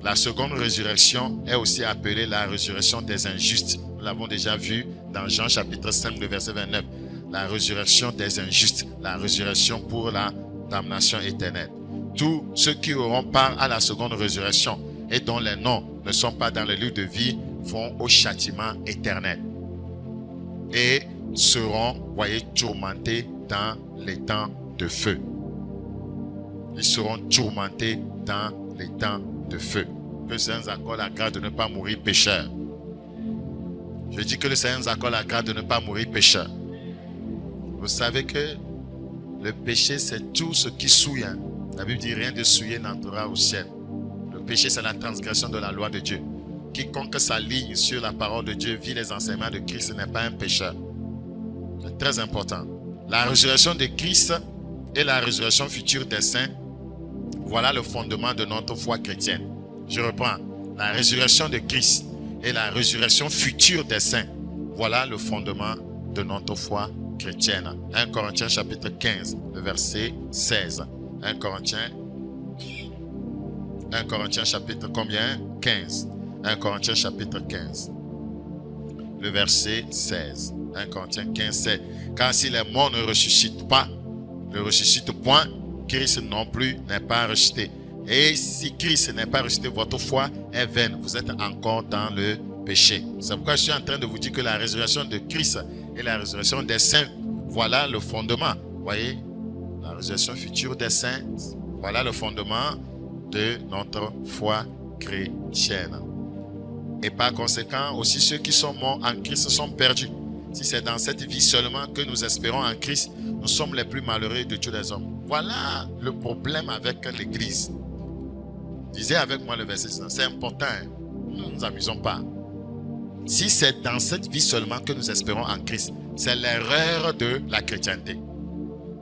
La seconde résurrection est aussi appelée la résurrection des injustes. Nous l'avons déjà vu dans Jean chapitre 5, le verset 29. La résurrection des injustes, la résurrection pour la damnation éternelle. Tous ceux qui auront part à la seconde résurrection et dont les noms ne sont pas dans le livre de vie vont au châtiment éternel et seront, voyez, tourmentés dans les temps de feu. Ils seront tourmentés dans les temps de feu. que le Seigneur nous accorde la grâce de ne pas mourir pécheur. Je dis que le Seigneur nous accorde la grâce de ne pas mourir pécheur. Vous savez que le péché, c'est tout ce qui souille. La Bible dit rien de souillé n'entrera au ciel. Le péché, c'est la transgression de la loi de Dieu. Quiconque s'aligne sur la parole de Dieu, vit les enseignements de Christ, n'est pas un pécheur. C'est très important. La résurrection de Christ et la résurrection future des saints, voilà le fondement de notre foi chrétienne. Je reprends. La résurrection de Christ et la résurrection future des saints, voilà le fondement de notre foi chrétienne. 1 Corinthiens chapitre 15, le verset 16. 1 Corinthiens chapitre combien? 15. 1 Corinthiens chapitre 15. Le verset 16. 1 Corinthiens 15, 16. Car si les morts ne ressuscitent pas, ne ressuscitent point, Christ non plus n'est pas ressuscité. Et si Christ n'est pas ressuscité, votre foi est vaine. Vous êtes encore dans le péché. C'est pourquoi je suis en train de vous dire que la résurrection de Christ et la résurrection des saints, voilà le fondement. Vous voyez, la résurrection future des saints, voilà le fondement de notre foi chrétienne. Et par conséquent, aussi ceux qui sont morts en Christ sont perdus. Si c'est dans cette vie seulement que nous espérons en Christ, nous sommes les plus malheureux de tous les hommes. Voilà le problème avec l'Église. Disez avec moi le verset 6. C'est important. Nous ne nous amusons pas. Si c'est dans cette vie seulement que nous espérons en Christ, c'est l'erreur de la chrétienté.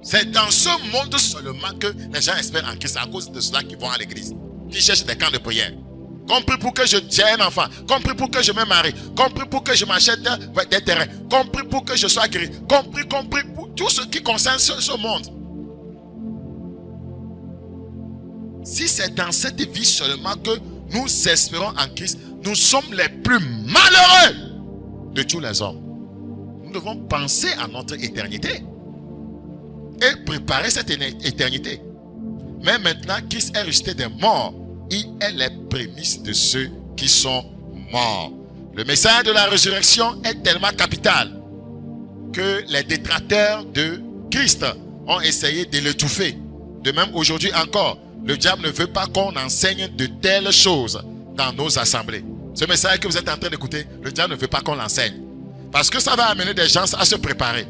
C'est dans ce monde seulement que les gens espèrent en Christ. À cause de cela qu'ils vont à l'église. Qui cherchent des camps de prière. Compris pour que je tienne un enfant. Compris pour que je me marie. Compris pour que je m'achète des terrains. Compris pour que je sois guéri. Compris pour tout ce qui concerne ce monde. Si c'est dans cette vie seulement que nous espérons en Christ, nous sommes les plus malheureux de tous les hommes. Nous devons penser à notre éternité et préparer cette éternité. Mais maintenant, Christ est ressuscité des morts. Il est les prémices de ceux qui sont morts. Le message de la résurrection est tellement capital que les détracteurs de Christ ont essayé de l'étouffer. De même, aujourd'hui encore, le diable ne veut pas qu'on enseigne de telles choses dans nos assemblées. Ce message que vous êtes en train d'écouter, le diable ne veut pas qu'on l'enseigne. Parce que ça va amener des gens à se préparer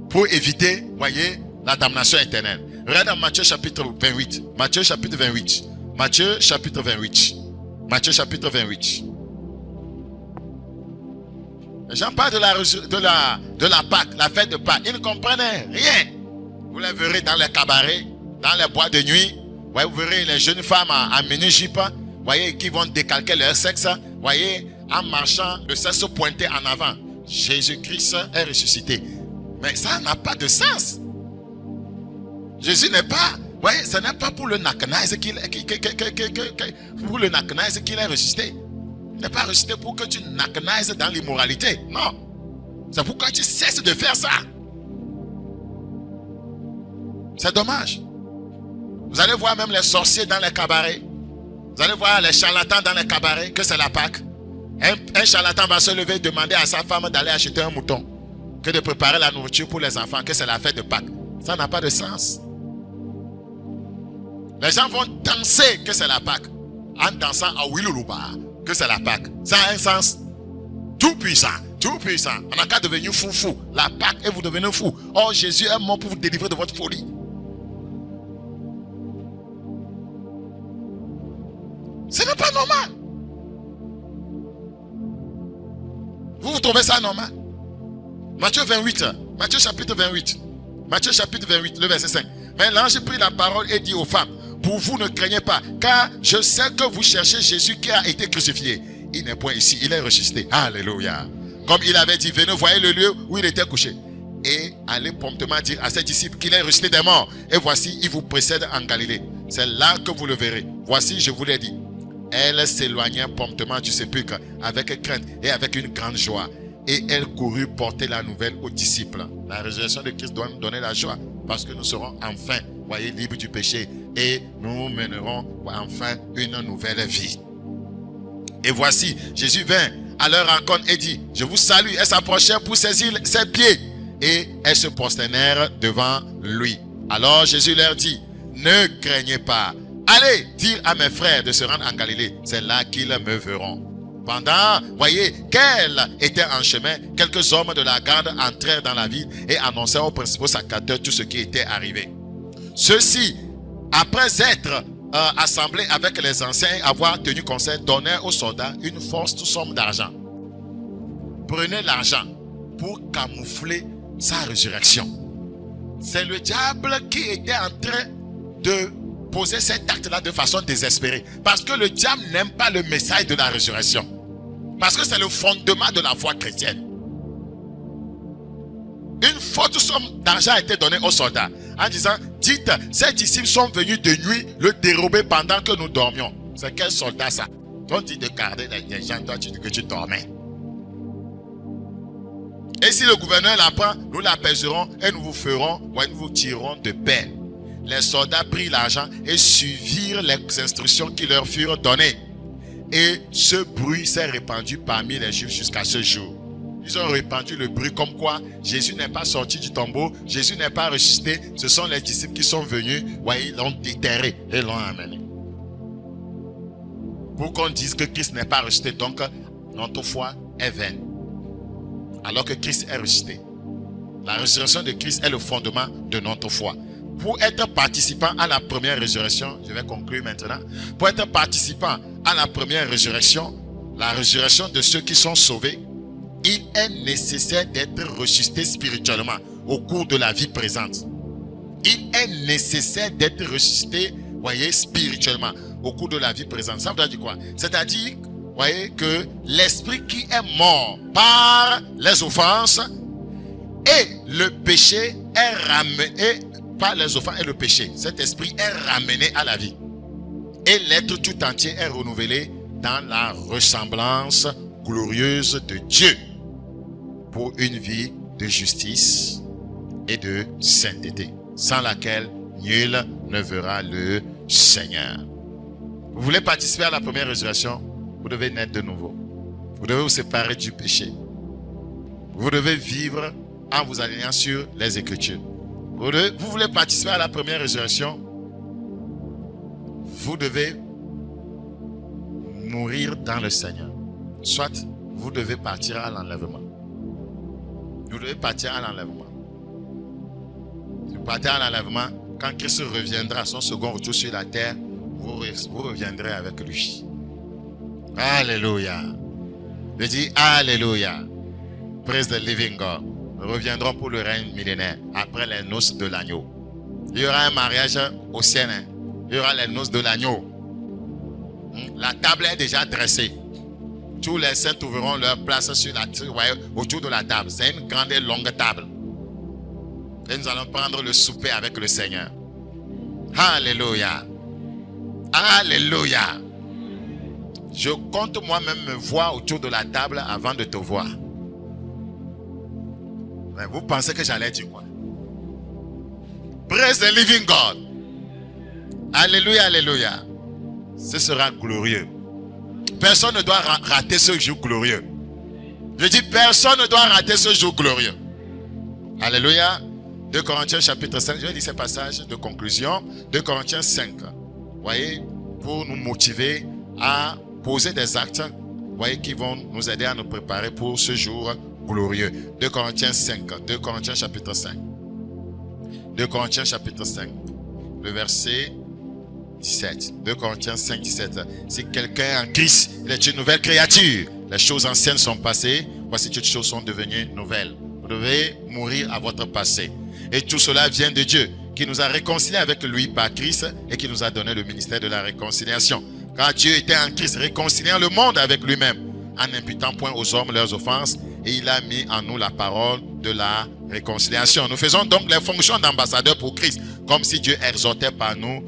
pour éviter, voyez, la damnation éternelle. Regardez dans Matthieu chapitre 28. Matthieu chapitre 28. Matthieu chapitre 28. Matthieu chapitre 28. Les gens parlent de la Pâque, la fête de Pâques. Ils ne comprennent rien. Vous les verrez dans les cabarets, dans les boîtes de nuit. Voyez, vous verrez les jeunes femmes en mini-jupe, voyez, qui vont décalquer leur sexe, voyez, en marchant, le sexe pointé en avant. Jésus-Christ est ressuscité. Mais ça n'a pas de sens. Jésus n'est pas, voyez, ce n'est pas pour le nakenize qu'il est ressuscité. Il n'est pas ressuscité pour que tu nakenises dans l'immoralité. Non. C'est pourquoi tu cesses de faire ça. C'est dommage. Vous allez voir même les sorciers dans les cabarets. Vous allez voir les charlatans dans les cabarets, que c'est la Pâque. Un charlatan va se lever et demander à sa femme d'aller acheter un mouton, que de préparer la nourriture pour les enfants, que c'est la fête de Pâques. Ça n'a pas de sens. Les gens vont danser que c'est la Pâque, en dansant à Wiluluba, que c'est la Pâque. Ça a un sens. Tout puissant, tout puissant. On n'a qu'à devenir fou. La Pâque et vous devenez fou. Oh, Jésus est mort pour vous délivrer de votre folie. Ce n'est pas normal. Vous trouvez ça normal? Matthieu 28, Matthieu chapitre 28. Matthieu chapitre 28, le verset 5. Mais l'ange prit la parole et dit aux femmes, pour vous ne craignez pas, car je sais que vous cherchez Jésus qui a été crucifié. Il n'est point ici, il est ressuscité. Alléluia. Comme il avait dit, venez, voyez le lieu où il était couché. Et allez promptement dire à ses disciples qu'il est ressuscité des morts. Et voici, il vous précède en Galilée. C'est là que vous le verrez. Voici, je vous l'ai dit. Elle s'éloignait promptement du sépulcre avec crainte et avec une grande joie. Et elle courut porter la nouvelle aux disciples. La résurrection de Christ doit nous donner la joie. Parce que nous serons enfin, voyez, libres du péché. Et nous mènerons enfin une nouvelle vie. Et voici, Jésus vint à leur rencontre et dit, je vous salue. Elle s'approchait pour saisir ses pieds. Et elles se prosternèrent devant lui. Alors Jésus leur dit, ne craignez pas. allez dire à mes frères de se rendre en Galilée. C'est là qu'ils me verront. Pendant, voyez, qu'elle était en chemin, quelques hommes de la garde entrèrent dans la ville et annoncèrent aux principaux sacrificateurs tout ce qui était arrivé. Ceux-ci, après être assemblés avec les anciens et avoir tenu conseil, donnèrent aux soldats une forte somme d'argent. Prenez l'argent pour camoufler sa résurrection. C'est le diable qui était en train de poser cet acte-là de façon désespérée. Parce que le diable n'aime pas le message de la résurrection. Parce que c'est le fondement de la foi chrétienne. Une forte somme d'argent a été donnée aux soldats en disant, dites, ces disciples sont venus de nuit le dérober pendant que nous dormions. C'est quel soldat ça? On dit de garder les gens, toi tu dis que tu dormais. Et si le gouverneur l'apprend, nous l'apaiserons et nous vous ferons, ou nous vous tirerons de peine. Les soldats prirent l'argent et suivirent les instructions qui leur furent données. Et ce bruit s'est répandu parmi les Juifs jusqu'à ce jour. Ils ont répandu le bruit comme quoi Jésus n'est pas sorti du tombeau, Jésus n'est pas ressuscité. Ce sont les disciples qui sont venus, ouais, ils l'ont déterré et l'ont amené. Pour qu'on dise que Christ n'est pas ressuscité, donc notre foi est vaine. Alors que Christ est ressuscité. La résurrection de Christ est le fondement de notre foi. Pour être participant à la première résurrection, je vais conclure maintenant. Pour être participant à la première résurrection, la résurrection de ceux qui sont sauvés, il est nécessaire d'être ressuscité spirituellement au cours de la vie présente. Il est nécessaire d'être ressuscité, voyez, spirituellement au cours de la vie présente. Ça veut dire quoi? C'est-à-dire, voyez, que l'esprit qui est mort par les offenses et le péché est ramené par les offenses et le péché. Cet esprit est ramené à la vie. Et l'être tout entier est renouvelé dans la ressemblance glorieuse de Dieu pour une vie de justice et de sainteté, sans laquelle nul ne verra le Seigneur. Vous voulez participer à la première résurrection? Vous devez naître de nouveau. Vous devez vous séparer du péché. Vous devez vivre en vous alignant sur les Écritures. Vous voulez participer à la première résurrection? Vous devez mourir dans le Seigneur. Soit vous devez partir à l'enlèvement. Vous devez partir à l'enlèvement. Si vous partez à l'enlèvement, quand Christ reviendra à son second retour sur la terre, vous reviendrez avec lui. Alléluia. Je dis Alléluia. Praise the living God. Nous reviendrons pour le règne millénaire après les noces de l'agneau. Il y aura un mariage au ciel. Il y aura les noces de l'agneau. La table est déjà dressée. Tous les saints trouveront leur place sur autour de la table. C'est une grande et longue table. Et nous allons prendre le souper avec le Seigneur. Alléluia. Alléluia. Je compte moi-même me voir autour de la table avant de te voir. Mais vous pensez que j'allais dire quoi? Praise the living God. Alléluia, alléluia. Ce sera glorieux. Personne ne doit rater ce jour glorieux. Je dis personne ne doit rater ce jour glorieux. Alléluia. 2 Corinthiens chapitre 5. Je vais lire ces passages de conclusion. 2 Corinthiens 5. Vous voyez, pour nous motiver à poser des actes, voyez, qui vont nous aider à nous préparer pour ce jour glorieux. 2 Corinthiens 5. 2 Corinthiens chapitre 5. 2 Corinthiens chapitre 5. Le verset 17. 2 Corinthiens 5, 17. Si quelqu'un est en Christ, il est une nouvelle créature. Les choses anciennes sont passées. Voici toutes choses sont devenues nouvelles. Vous devez mourir à votre passé. Et tout cela vient de Dieu, qui nous a réconciliés avec lui par Christ et qui nous a donné le ministère de la réconciliation. Car Dieu était en Christ réconciliant le monde avec lui-même, en n'imputant point aux hommes leurs offenses, et il a mis en nous la parole de la réconciliation. Nous faisons donc les fonctions d'ambassadeurs pour Christ, comme si Dieu exhortait par nous.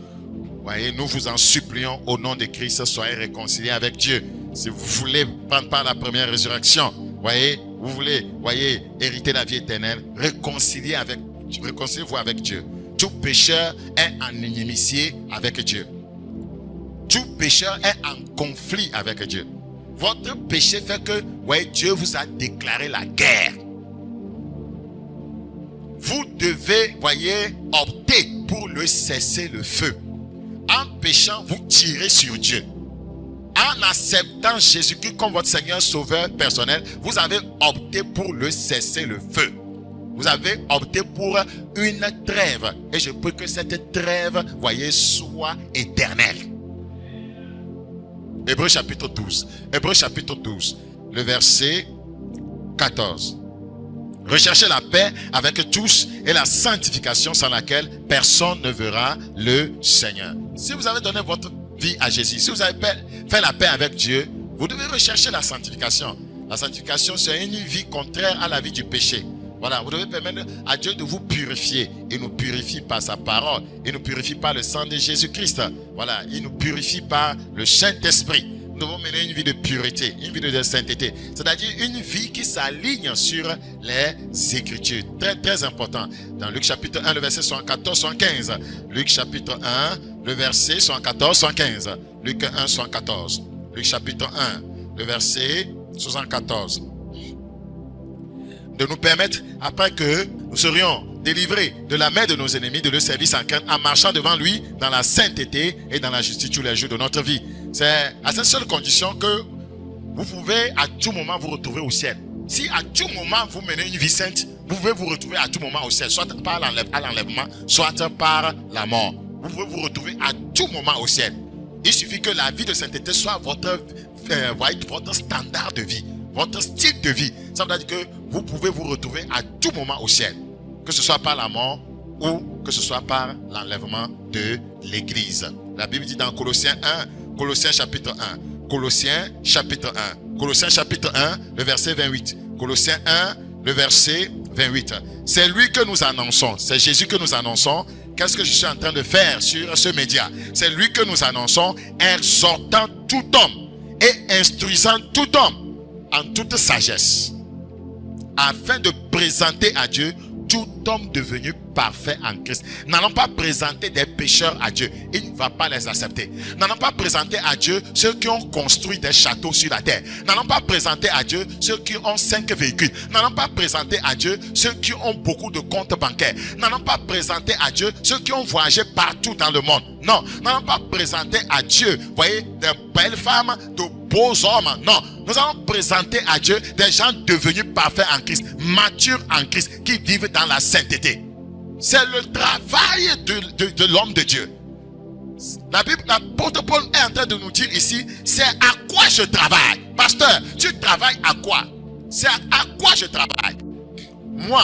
Voyez, nous vous en supplions au nom de Christ, soyez réconciliés avec Dieu. Si vous voulez prendre part à la première résurrection, voyez, vous voulez, voyez, hériter la vie éternelle, réconciliez-vous avec Dieu. Tout pécheur est en inimitié avec Dieu. Tout pécheur est en conflit avec Dieu. Votre péché fait que, voyez, Dieu vous a déclaré la guerre. Vous devez, voyez, opter pour le cesser le feu. En péchant, vous tirez sur Dieu. En acceptant Jésus-Christ comme votre Seigneur Sauveur personnel, vous avez opté pour le cessez-le-feu. Vous avez opté pour une trêve. Et je prie que cette trêve, voyez, soit éternelle. Hébreux chapitre 12. Hébreux chapitre 12. Le verset 14. Recherchez la paix avec tous et la sanctification sans laquelle personne ne verra le Seigneur. Si vous avez donné votre vie à Jésus, si vous avez fait la paix avec Dieu, vous devez rechercher la sanctification. La sanctification, c'est une vie contraire à la vie du péché. Voilà, vous devez permettre à Dieu de vous purifier. Il nous purifie par sa parole. Il nous purifie par le sang de Jésus-Christ. Voilà, il nous purifie par le Saint-Esprit. Nous devons mener une vie de pureté, une vie de sainteté. C'est-à-dire une vie qui s'aligne sur les Écritures. Très, très important. Dans Luc chapitre 1, le verset 74-75. Luc chapitre 1, le verset 74-75. Luc 1, 74. Luc chapitre 1, le verset 74. De nous permettre, après que nous serions délivrés de la main de nos ennemis, de le servir sans crainte, en marchant devant lui dans la sainteté et dans la justice tous les jours de notre vie. C'est à cette seule condition que vous pouvez à tout moment vous retrouver au ciel. Si à tout moment vous menez une vie sainte, vous pouvez vous retrouver à tout moment au ciel, soit par l'enlèvement, soit par la mort. Vous pouvez vous retrouver à tout moment au ciel. Il suffit que la vie de sainteté soit votre standard de vie, votre style de vie. Ça veut dire que vous pouvez vous retrouver à tout moment au ciel, que ce soit par la mort ou que ce soit par l'enlèvement de l'Église. La Bible dit dans Colossiens 1, Colossiens chapitre 1, Colossiens chapitre 1, Colossiens chapitre 1, le verset 28. Colossiens 1, le verset 28. C'est lui que nous annonçons, c'est Jésus que nous annonçons. Qu'est-ce que je suis en train de faire sur ce média? C'est lui que nous annonçons, exhortant tout homme et instruisant tout homme en toute sagesse, afin de présenter à Dieu tout homme devenu parfait en Christ. N'allons pas présenter des pécheurs à Dieu. Il ne va pas les accepter. N'allons pas présenter à Dieu ceux qui ont construit des châteaux sur la terre. N'allons pas présenter à Dieu ceux qui ont 5 véhicules. N'allons pas présenter à Dieu ceux qui ont beaucoup de comptes bancaires. N'allons pas présenter à Dieu ceux qui ont voyagé partout dans le monde. Non, n'allons pas présenter à Dieu, voyez, de belles femmes, de beaux hommes. Non, nous allons présenter à Dieu des gens devenus parfaits en Christ, matures en Christ, qui vivent dans la sainteté. C'est le travail de l'homme de Dieu. La Bible, l'apôtre Paul est en train de nous dire ici, c'est à quoi je travaille. Pasteur, tu travailles à quoi? C'est à quoi je travaille? Moi,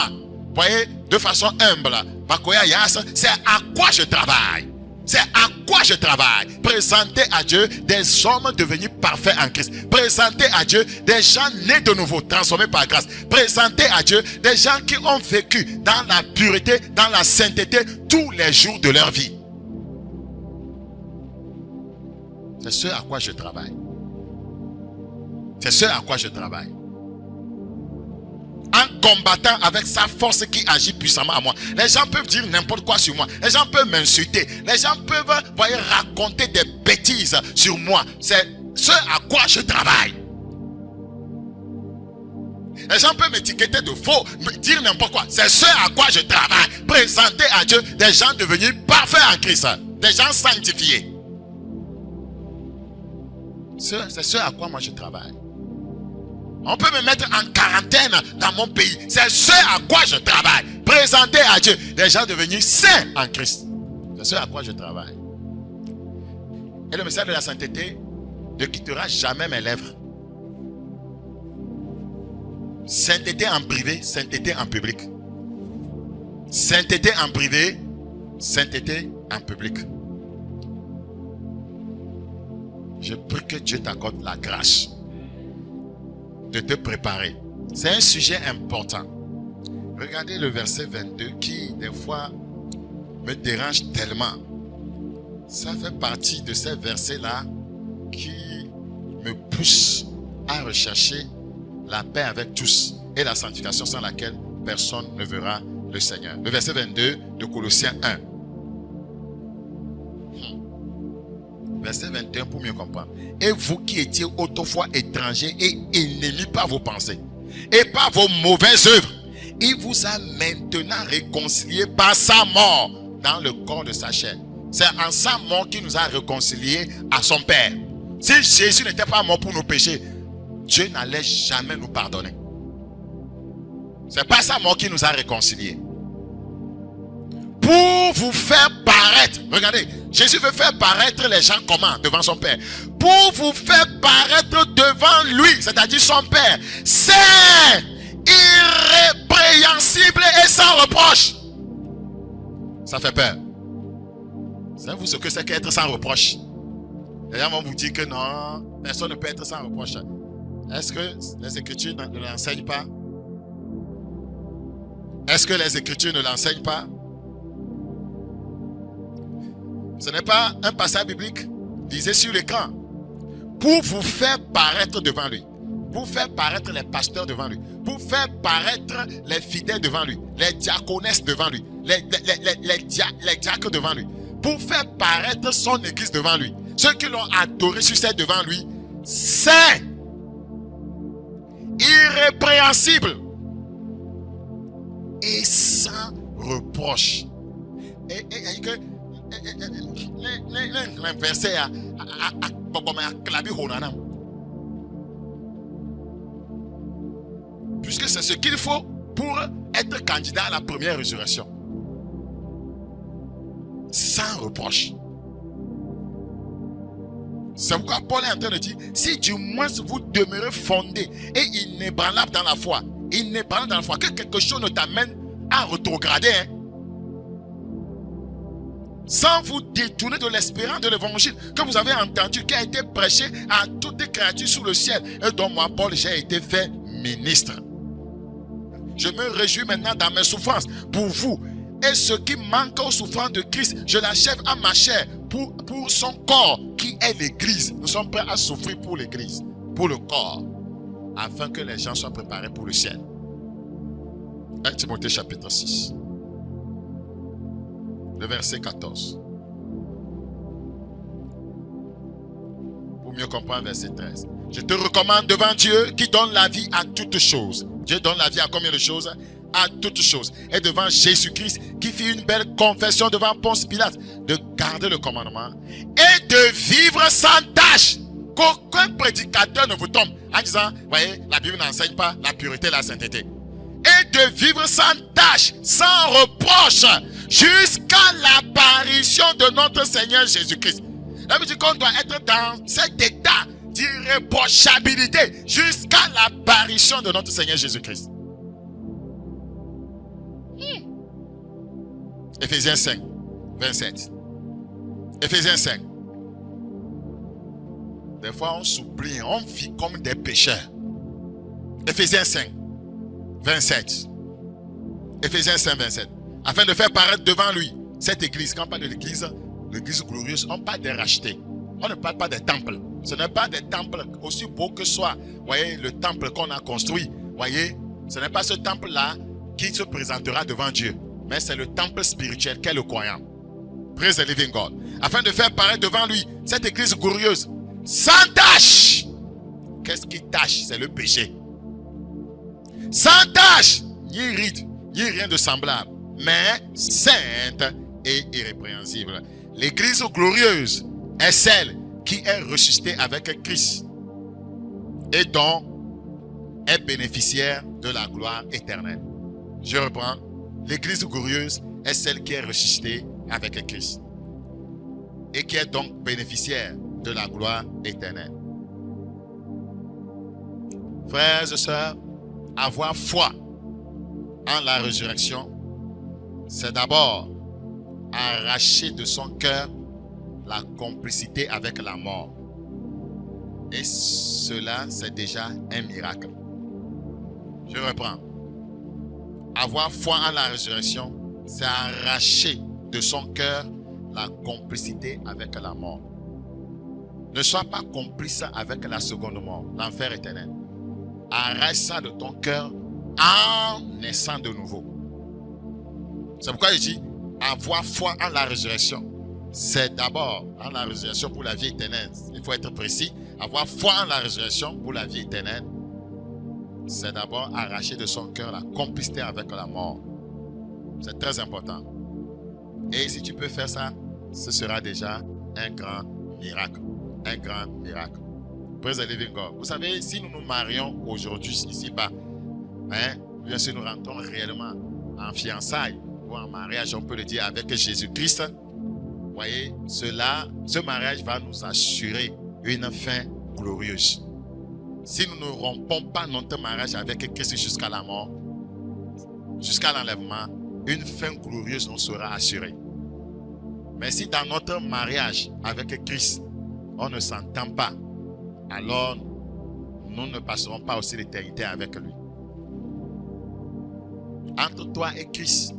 voyez, de façon humble, Makoya Yas, c'est à quoi je travaille. C'est à quoi je travaille. Présenter à Dieu des hommes devenus parfaits en Christ. Présenter à Dieu des gens nés de nouveau, transformés par grâce. Présenter à Dieu des gens qui ont vécu dans la pureté, dans la sainteté tous les jours de leur vie. C'est ce à quoi je travaille. C'est ce à quoi je travaille. En combattant avec sa force qui agit puissamment à moi. Les gens peuvent dire n'importe quoi sur moi. Les gens peuvent m'insulter. Les gens peuvent, voyez, raconter des bêtises sur moi. C'est ce à quoi je travaille. Les gens peuvent m'étiqueter de faux, me dire n'importe quoi. C'est ce à quoi je travaille. Présenter à Dieu des gens devenus parfaits en Christ. Des gens sanctifiés. C'est ce à quoi moi je travaille. On peut me mettre en quarantaine dans mon pays. C'est ce à quoi je travaille. Présenter à Dieu des gens devenus saints en Christ. C'est ce à quoi je travaille. Et le message de la sainteté ne quittera jamais mes lèvres. Sainteté en privé, sainteté en public. Sainteté en privé, sainteté en public. Je prie que Dieu t'accorde la grâce de te préparer. C'est un sujet important. Regardez le verset 22 qui, des fois, me dérange tellement. Ça fait partie de ces versets-là qui me poussent à rechercher la paix avec tous et la sanctification sans laquelle personne ne verra le Seigneur. Le verset 22 de Colossiens 1. Verset 21 pour mieux comprendre. Et vous qui étiez autrefois étrangers et ennemis par vos pensées et par vos mauvaises œuvres, il vous a maintenant réconciliés par sa mort dans le corps de sa chair. C'est en sa mort qu'il nous a réconciliés à son Père. Si Jésus n'était pas mort pour nos péchés, Dieu n'allait jamais nous pardonner. C'est pas sa mort qui nous a réconciliés. Pour vous faire paraître, regardez, Jésus veut faire paraître les gens comment devant son Père? Pour vous faire paraître devant lui, c'est-à-dire son Père, c'est irrépréhensible et sans reproche. Ça fait peur. Savez-vous ce que c'est qu'être sans reproche? Les gens vont vous dire que non, personne ne peut être sans reproche. Est-ce que les Écritures ne l'enseignent pas? Est-ce que les Écritures ne l'enseignent pas? Ce n'est pas un passage biblique. Lisez sur l'écran. Pour vous faire paraître devant lui. Pour faire paraître les pasteurs devant lui. Pour faire paraître les fidèles devant lui. Les diaconesses devant lui. Les diacres devant lui. Pour faire paraître son église devant lui. Ceux qui l'ont adoré sur scène devant lui. C'est irrépréhensible et sans reproche. Et que le verset puisque c'est ce qu'il faut pour être candidat à la première résurrection. Sans reproche. C'est pourquoi Paul est en train de dire, si du moins vous demeurez fondé et inébranlable dans la foi, inébranlable dans la foi, que quelque chose ne t'amène à rétrograder, hein, sans vous détourner de l'espérance de l'évangile que vous avez entendu, qui a été prêché à toutes les créatures sous le ciel, et dont moi, Paul, j'ai été fait ministre. Je me réjouis maintenant dans mes souffrances pour vous. Et ce qui manque aux souffrances de Christ, je l'achève à ma chair pour son corps qui est l'église. Nous sommes prêts à souffrir pour l'église, pour le corps, afin que les gens soient préparés pour le ciel. 1 Timothée chapitre 6, le verset 14. Pour mieux comprendre, verset 13. Je te recommande devant Dieu qui donne la vie à toutes choses. Dieu donne la vie à combien de choses? À toutes choses. Et devant Jésus-Christ qui fit une belle confession devant Ponce Pilate de garder le commandement et de vivre sans tâche. Qu'aucun prédicateur ne vous tombe en disant, voyez, la Bible n'enseigne pas la pureté et la sainteté. Et de vivre sans tâche, sans reproche, jusqu'à l'apparition de notre Seigneur Jésus-Christ. Ça veut dire qu'on doit être dans cet état d'irréprochabilité jusqu'à l'apparition de notre Seigneur Jésus-Christ. Éphésiens 5, 27. Éphésiens 5. Des fois, on s'oublie, on vit comme des pécheurs. Éphésiens 5, 27. Éphésiens 5, 27. Afin de faire paraître devant lui cette église. Quand on parle de l'église glorieuse, on parle des rachetés. On ne parle pas des temples. Ce n'est pas des temples aussi beaux que soit. Voyez, le temple qu'on a construit. Voyez, ce n'est pas ce temple-là qui se présentera devant Dieu. Mais c'est le temple spirituel qu'est le croyant. Praise the living God. Afin de faire paraître devant lui cette église glorieuse, sans tâche. Qu'est-ce qui tâche? C'est le péché. Sans tâche, ni ride, ni rien de semblable, mais sainte et irrépréhensible. L'église glorieuse est celle qui est ressuscitée avec Christ et dont est bénéficiaire de la gloire éternelle. Je reprends. L'église glorieuse est celle qui est ressuscitée avec Christ et qui est donc bénéficiaire de la gloire éternelle. Frères et sœurs, avoir foi en la résurrection, c'est d'abord arracher de son cœur la complicité avec la mort. Et cela, c'est déjà un miracle. Je reprends. Avoir foi en la résurrection, c'est arracher de son cœur la complicité avec la mort. Ne sois pas complice avec la seconde mort, l'enfer éternel. Arrache ça de ton cœur en naissant de nouveau. C'est pourquoi je dis, avoir foi en la résurrection, c'est d'abord en la résurrection pour la vie éternelle. Il faut être précis. Avoir foi en la résurrection pour la vie éternelle, c'est d'abord arracher de son cœur la complicité avec la mort. C'est très important. Et si tu peux faire ça, ce sera déjà un grand miracle. Un grand miracle. Praise the living God. Vous savez, si nous nous marions aujourd'hui ici-bas, bien sûr nous rentrons réellement en fiançailles ou en mariage, on peut le dire, avec Jésus-Christ. Vous voyez, ce mariage va nous assurer une fin glorieuse. Si nous ne rompons pas notre mariage avec Christ jusqu'à la mort, jusqu'à l'enlèvement, une fin glorieuse nous sera assurée. Mais si dans notre mariage avec Christ, on ne s'entend pas, alors nous ne passerons pas aussi l'éternité avec lui. Entre toi et Christ,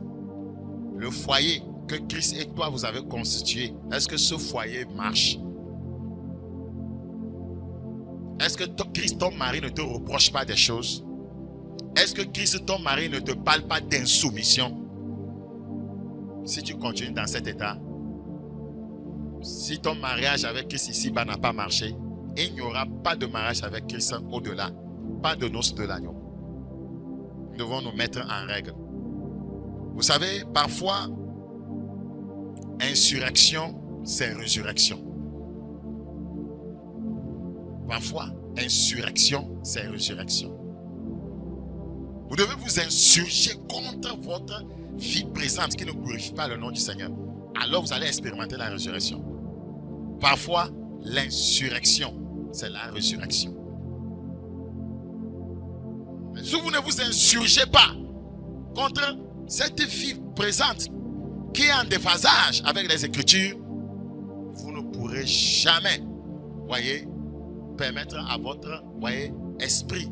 le foyer que Christ et toi vous avez constitué, est-ce que ce foyer marche? Est-ce que Christ, ton mari, ne te reproche pas des choses? Est-ce que Christ, ton mari, ne te parle pas d'insoumission? Si tu continues dans cet état, si ton mariage avec Christ ici-bas n'a pas marché, il n'y aura pas de mariage avec Christ au-delà. Pas de noces de l'agneau. Nous devons nous mettre en règle. Vous savez, parfois, insurrection, c'est résurrection. Parfois, insurrection, c'est résurrection. Vous devez vous insurger contre votre vie présente qui ne glorifie pas le nom du Seigneur. Alors vous allez expérimenter la résurrection. Parfois, l'insurrection, c'est la résurrection. Mais si vous ne vous insurgez pas contre cette vie présente qui est en déphasage avec les Écritures, vous ne pourrez jamais, voyez, permettre à votre, voyez, esprit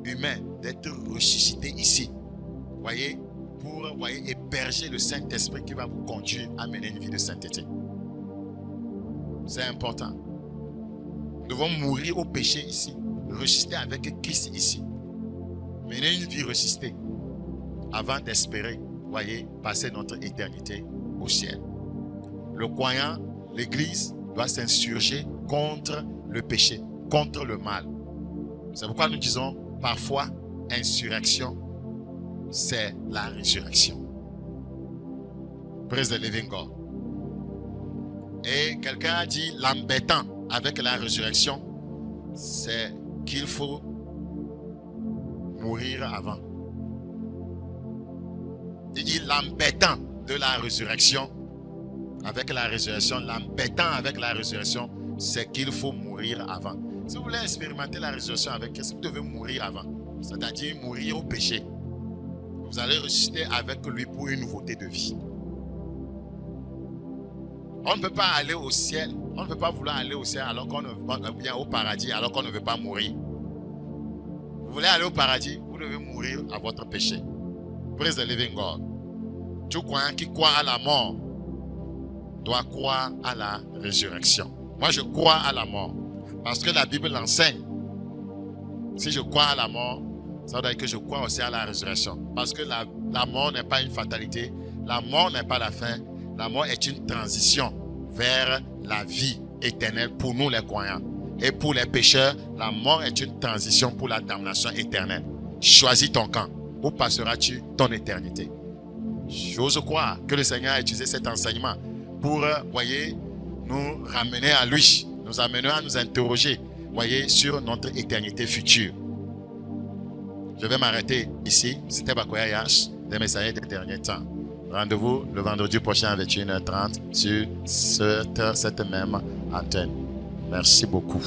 humain d'être ressuscité ici. Voyez, pour, voyez, héberger le Saint-Esprit qui va vous conduire à mener une vie de sainteté. C'est important. Nous devons mourir au péché ici, ressusciter avec Christ ici, mener une vie ressuscitée avant d'espérer, voyez, passer notre éternité au ciel. Le croyant, l'Église, doit s'insurger contre le péché, contre le mal. C'est pourquoi nous disons parfois insurrection, c'est la résurrection. Praise the living God. Et quelqu'un a dit l'embêtant avec la résurrection, c'est qu'il faut mourir avant. Il dit l'embêtant de la résurrection, avec la résurrection, l'embêtant avec la résurrection, c'est qu'il faut mourir avant. Si vous voulez expérimenter la résurrection avec Christ, vous devez mourir avant. C'est-à-dire mourir au péché. Vous allez ressusciter avec lui pour une nouveauté de vie. On ne peut pas aller au ciel, on ne peut pas vouloir aller au ciel alors qu'on vient au paradis alors qu'on ne veut pas mourir. Vous voulez aller au paradis, vous devez mourir à votre péché. Praise the living God. Tout croyant qui croit à la mort doit croire à la résurrection. Moi je crois à la mort parce que la Bible l'enseigne. Si je crois à la mort, ça veut dire que je crois aussi à la résurrection. Parce que la mort n'est pas une fatalité, la mort n'est pas la fin. La mort est une transition vers la vie éternelle pour nous les croyants. Et pour les pécheurs, la mort est une transition pour la damnation éternelle. Choisis ton camp. Où passeras-tu ton éternité? J'ose croire que le Seigneur a utilisé cet enseignement pour, voyez, nous ramener à lui, nous amener à nous interroger, voyez, sur notre éternité future. Je vais m'arrêter ici. C'était Bakoya Yash, des messagers des derniers temps. Rendez-vous le vendredi prochain à 21h30 sur cette même antenne. Merci beaucoup.